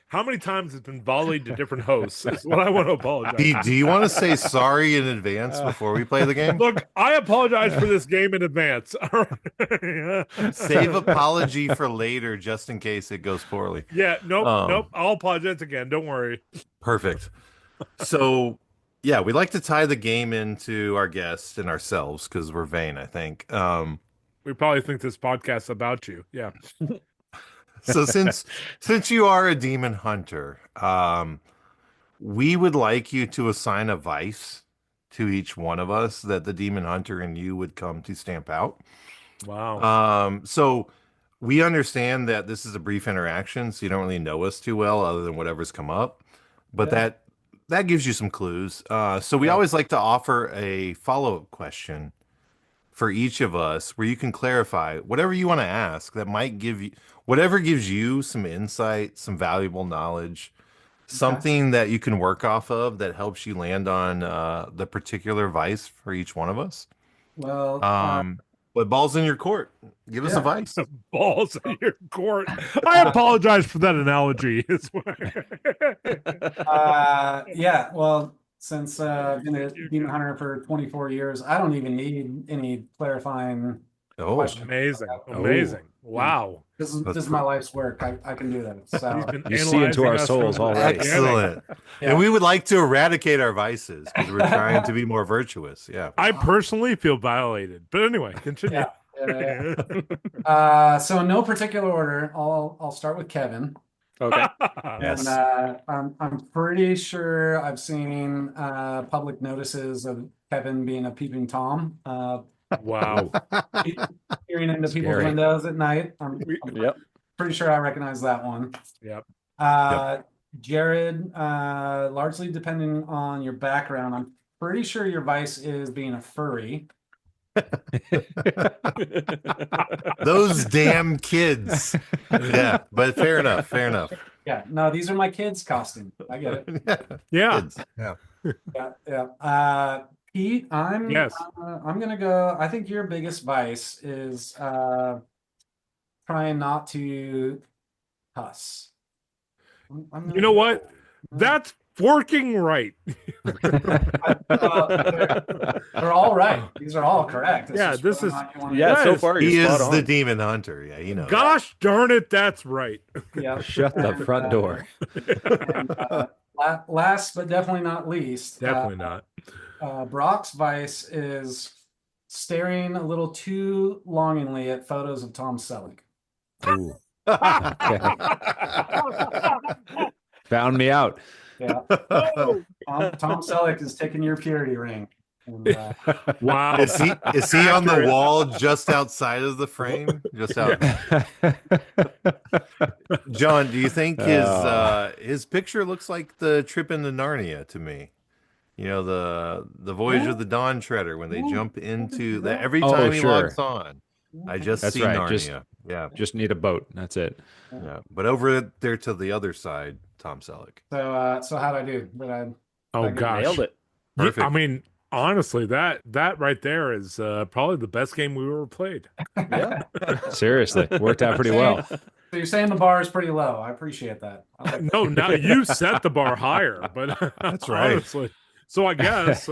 how many times it's been volleyed to different hosts. Is what I want to apologize. Do you want to say sorry in advance before we play the game? Look, I apologize for this game in advance. All right. Save apology for later, just in case it goes poorly. Yeah, nope. I'll apologize again. Don't worry. Perfect. So, yeah, we like to tie the game into our guests and ourselves because we're vain, I think. We probably think this podcast's about you. Yeah. So since you are a demon hunter, we would like you to assign a vice to each one of us that the demon hunter and you would come to stamp out. Wow. So we understand that this is a brief interaction, so you don't really know us too well other than whatever's come up. But that gives you some clues. So we always like to offer a follow-up question for each of us where you can clarify whatever you want to ask that might give you whatever gives you some insight, some valuable knowledge, something that you can work off of that helps you land on the particular vice for each one of us. Well, but balls in your court. Give us a vice. Balls in your court. I apologize for that analogy. yeah. Well, since I've been a demon hunter for 24 years, I don't even need any clarifying questions. Amazing. Wow. This is my life's work. I can do that. So You see into our souls already. Excellent. Yeah. And we would like to eradicate our vices because we're trying to be more virtuous. Yeah. I personally feel violated. But anyway, continue. So in no particular order, I'll start with Kevin. Okay. Yes. And I'm pretty sure I've seen public notices of Kevin being a peeping Tom. Wow. Peering into people's Scary. windows at night. I'm Yep. pretty sure I recognize that one. Yep. Jared, largely depending on your background, I'm pretty sure your vice is being a furry. Those damn kids. Yeah, but fair enough. Fair enough. Yeah, no, these are my kids' costume. I get it. Yeah. Kids. Yeah. Yeah. Pete, I'm gonna go. I think your biggest vice is trying not to cuss. You know what? That's forking right. They're all right. These are all correct. It's Yeah, just this whether is- or not you wanna- Yeah, so Yes. far He you're is spot the on. demon hunter. Yeah, you know. Gosh darn it, that's right. Yeah. Shut the front door. And, last but definitely not least, Definitely not. Brock's vice is staring a little too longingly at photos of Tom Selleck. Ooh. Found me out. Yeah. Tom Selleck is taking your purity ring. And, Wow. Is he on the wall just outside of the frame? Just out. John, do you think his picture looks like the trip into Narnia to me? You know, the Voyage of the Dawn Treader when they jump into that every time he logs on. I just That's see right, Narnia. Yeah. Just need a boat. That's it. Yeah. But over there to the other side, Tom Selleck. So how'd I do? Oh gosh. Nailed it. Perfect. I mean, honestly, that right there is probably the best game we ever played. Yeah. Seriously, worked out pretty well. So you're saying the bar is pretty low. I appreciate that. I like that. No, now you set the bar higher, but That's right. Honestly, so I guess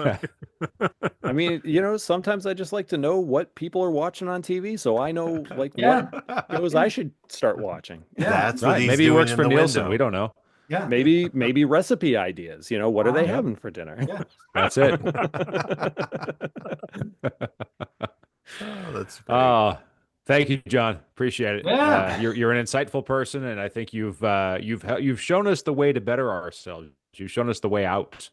I mean, sometimes I just like to know what people are watching on TV, so I know what shows I should start watching. That's what Right. he's Maybe he doing works in for the Nielsen. window. We don't know. Yeah. Maybe recipe ideas. What are they Yeah. having for dinner? Yeah. That's it. Oh, that's great. Thank you, John. Appreciate it. Yeah. You're an insightful person, and I think you've shown us the way to better ourselves. You've shown us the way out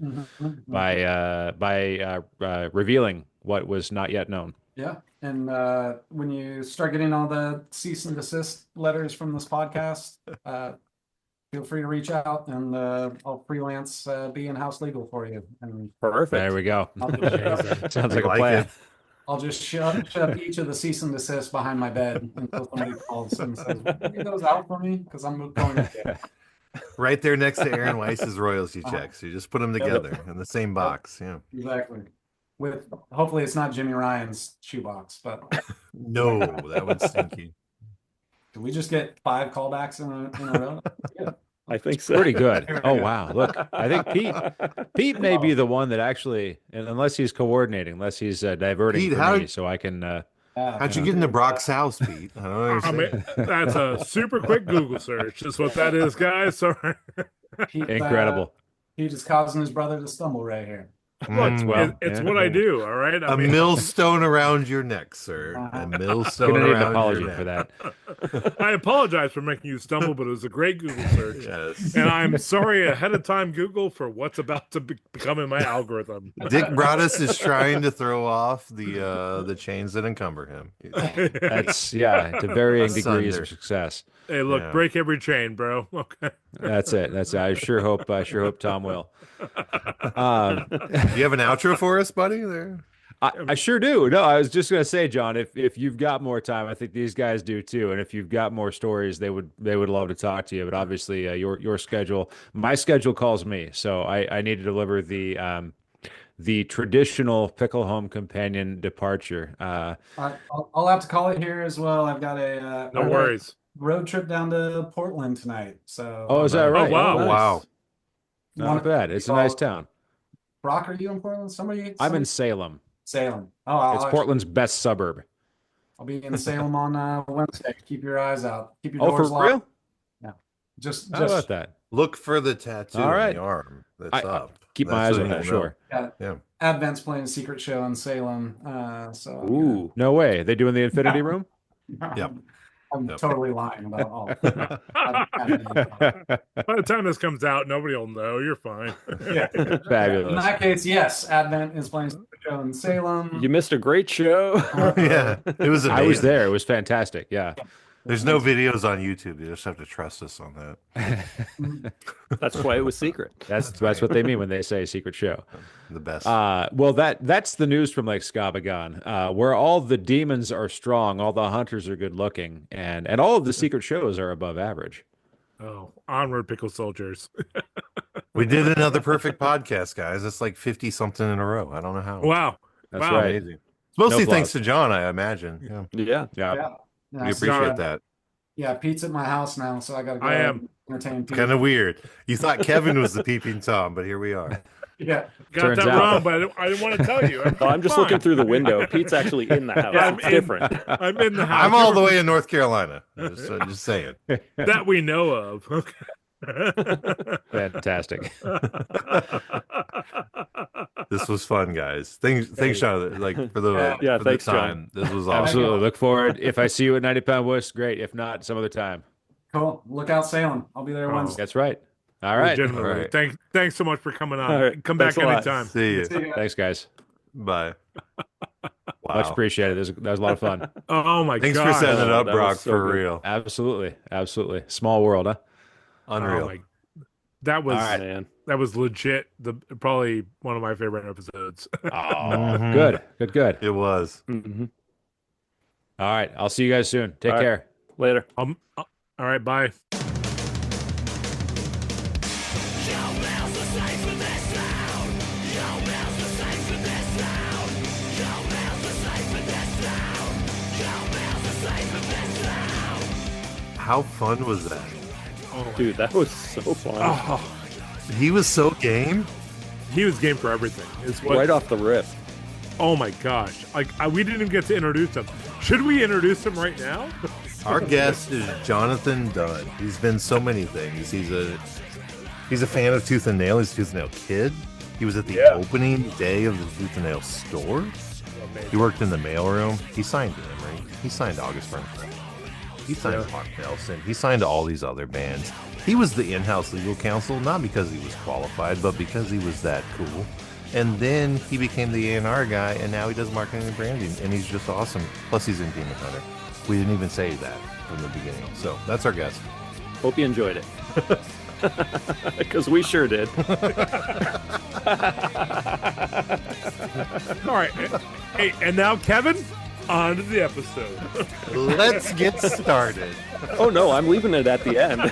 by revealing what was not yet known. Yeah. And when you start getting all the cease and desist letters from this podcast, feel free to reach out, and I'll freelance be in-house legal for you. And Perfect. There we go. Sounds like a like plan. it. I'll just shove each of the cease and desist behind my bed until somebody calls and says, "Get those out for me," because I'm going to jail. Right there next to Aaron Weiss's royalty checks. You just put them together in the same box. Yeah. Exactly. With hopefully it's not Jimmy Ryan's shoebox, but No, that one's stinky. did we just get 5 callbacks in a row? Yeah. I think so. Pretty good. Oh wow! Look, I think Pete may be the one that actually, and unless he's coordinating, unless he's diverting Pete, for me, so I can. How'd you get into Brock's house, Pete? I don't I understand. mean, that's a super quick Google search. That's what that is, guys. Sorry. Pete, Incredible. He just causing his brother to stumble right here. Look, well, it's yeah. what I do. All right. I A mean, millstone around your neck, sir. A millstone Gonna need an around apology your neck. for that. I apologize for making you stumble, but it was a great Google search. Yes. And I'm sorry ahead of time, Google, for what's about to become in my algorithm. Dick Broadus is trying to throw off the chains that encumber him. That's to varying degrees Asunder. of success. Hey, look, Yeah. break every chain, bro. Okay. That's it. I sure hope Tom will. Do you have an outro for us, buddy? There. I sure do. No, I was just gonna say, John, if you've got more time, I think these guys do too. And if you've got more stories, they would love to talk to you. But obviously, your schedule, my schedule calls me, so I need to deliver the traditional Pickle Home Companion departure. I'll have to call it here as well. I've got a No worries. road trip down to Portland tonight. So Oh, is that right? Oh, wow. nice. Wow. Not bad. It's a nice town. Brock, are you in Portland? I'm in Salem. Salem. Oh, It's Portland's best suburb. I'll be in Salem on Wednesday. Keep your eyes out. Keep your Oh, doors for locked. real? Yeah. Just How about that? Look for the tattoo All on right. the arm that's up. Keep my That's eyes what on that. you'll know. Sure. Yeah. Yeah. Advent's playing a secret show in Salem. So Ooh, no way. They doing the Infinity Room? Yep. I'm Yep. totally lying about all. By the time this comes out, nobody will know. You're fine. Yeah. In Fabulous. that case, yes, Advent is playing a show in Salem. You missed a great show. Yeah. It was amazing. I was there. It was fantastic. Yeah. There's no videos on YouTube. You just have to trust us on that. That's why it was secret. That's what they mean when they say secret show. The best. Well, that's the news from Lake Scabagon, where all the demons are strong, all the hunters are good looking, and all of the secret shows are above average. Oh, onward, pickle soldiers. We did another perfect podcast, guys. It's like 50 something in a row. I don't know how. Wow. That's Wow. right. Amazing. Mostly No thanks flaws. to John, I imagine. Yeah. Yeah. Yeah. Yeah. We Yeah, so, appreciate that. Yeah, Pete's at my house now, so I got to go I am. entertain Pete. Kind of weird. You thought Kevin was the peeping Tom, but here we are. Yeah. Got Turns that out. wrong, but I didn't want to tell you. Oh, I'm just Fine. looking through the window. Pete's actually in the house. Yeah, It's different. I'm in the house. I'm all the way in North Carolina. Just saying. That we know of. Okay. Fantastic. This was fun, guys. Thanks, Sean. Like for the Yeah, for thanks, the time. This was awesome. Absolutely. Look forward. If I see you at 90 Pound Wuss, great. If not, some other time. Cool. Look out, Salem. I'll be there Oh. Wednesday. That's right. All right. Legitimately. All right. Thanks so much for coming on. All right. Come back Thanks a lot. anytime. See you. See you. Thanks, guys. Bye. Wow. Much appreciated. That was a lot of fun. Oh my Thanks god. for setting it up, that Brock. was so For good. real. Absolutely. Absolutely. Small world, huh? Unreal. Oh my, that was All right. Man. that was legit. Probably one of my favorite episodes. Oh, Mhm. Good. It was. hmm All right. I'll see you guys soon. Take All right. care. Later. All right, bye. How fun was that? Dude, that was so fun. Oh, He was so game. he was game for everything. It's what, Right off the rip. Oh my gosh! Like we didn't even get to introduce him. Should we introduce him right now? Our guest is Jonathan Dunn. He's been so many things. He's a fan of Tooth and Nail. He's a Tooth and Nail kid. He was at the opening day of the Tooth and Nail store. He worked in the mailroom. He signed Emery. He signed August Burns. He signed Mark Nelson. He signed all these other bands. He was the in-house legal counsel, not because he was qualified, but because he was that cool. And then he became the A&R guy, and now he does marketing and branding, and he's just awesome. Plus, he's in Demon Hunter. We didn't even say that from the beginning. So that's our guest. Hope you enjoyed it. Because we sure did. All right. Hey, and now Kevin, on to the episode. Let's get started. Oh no, I'm leaving it at the end.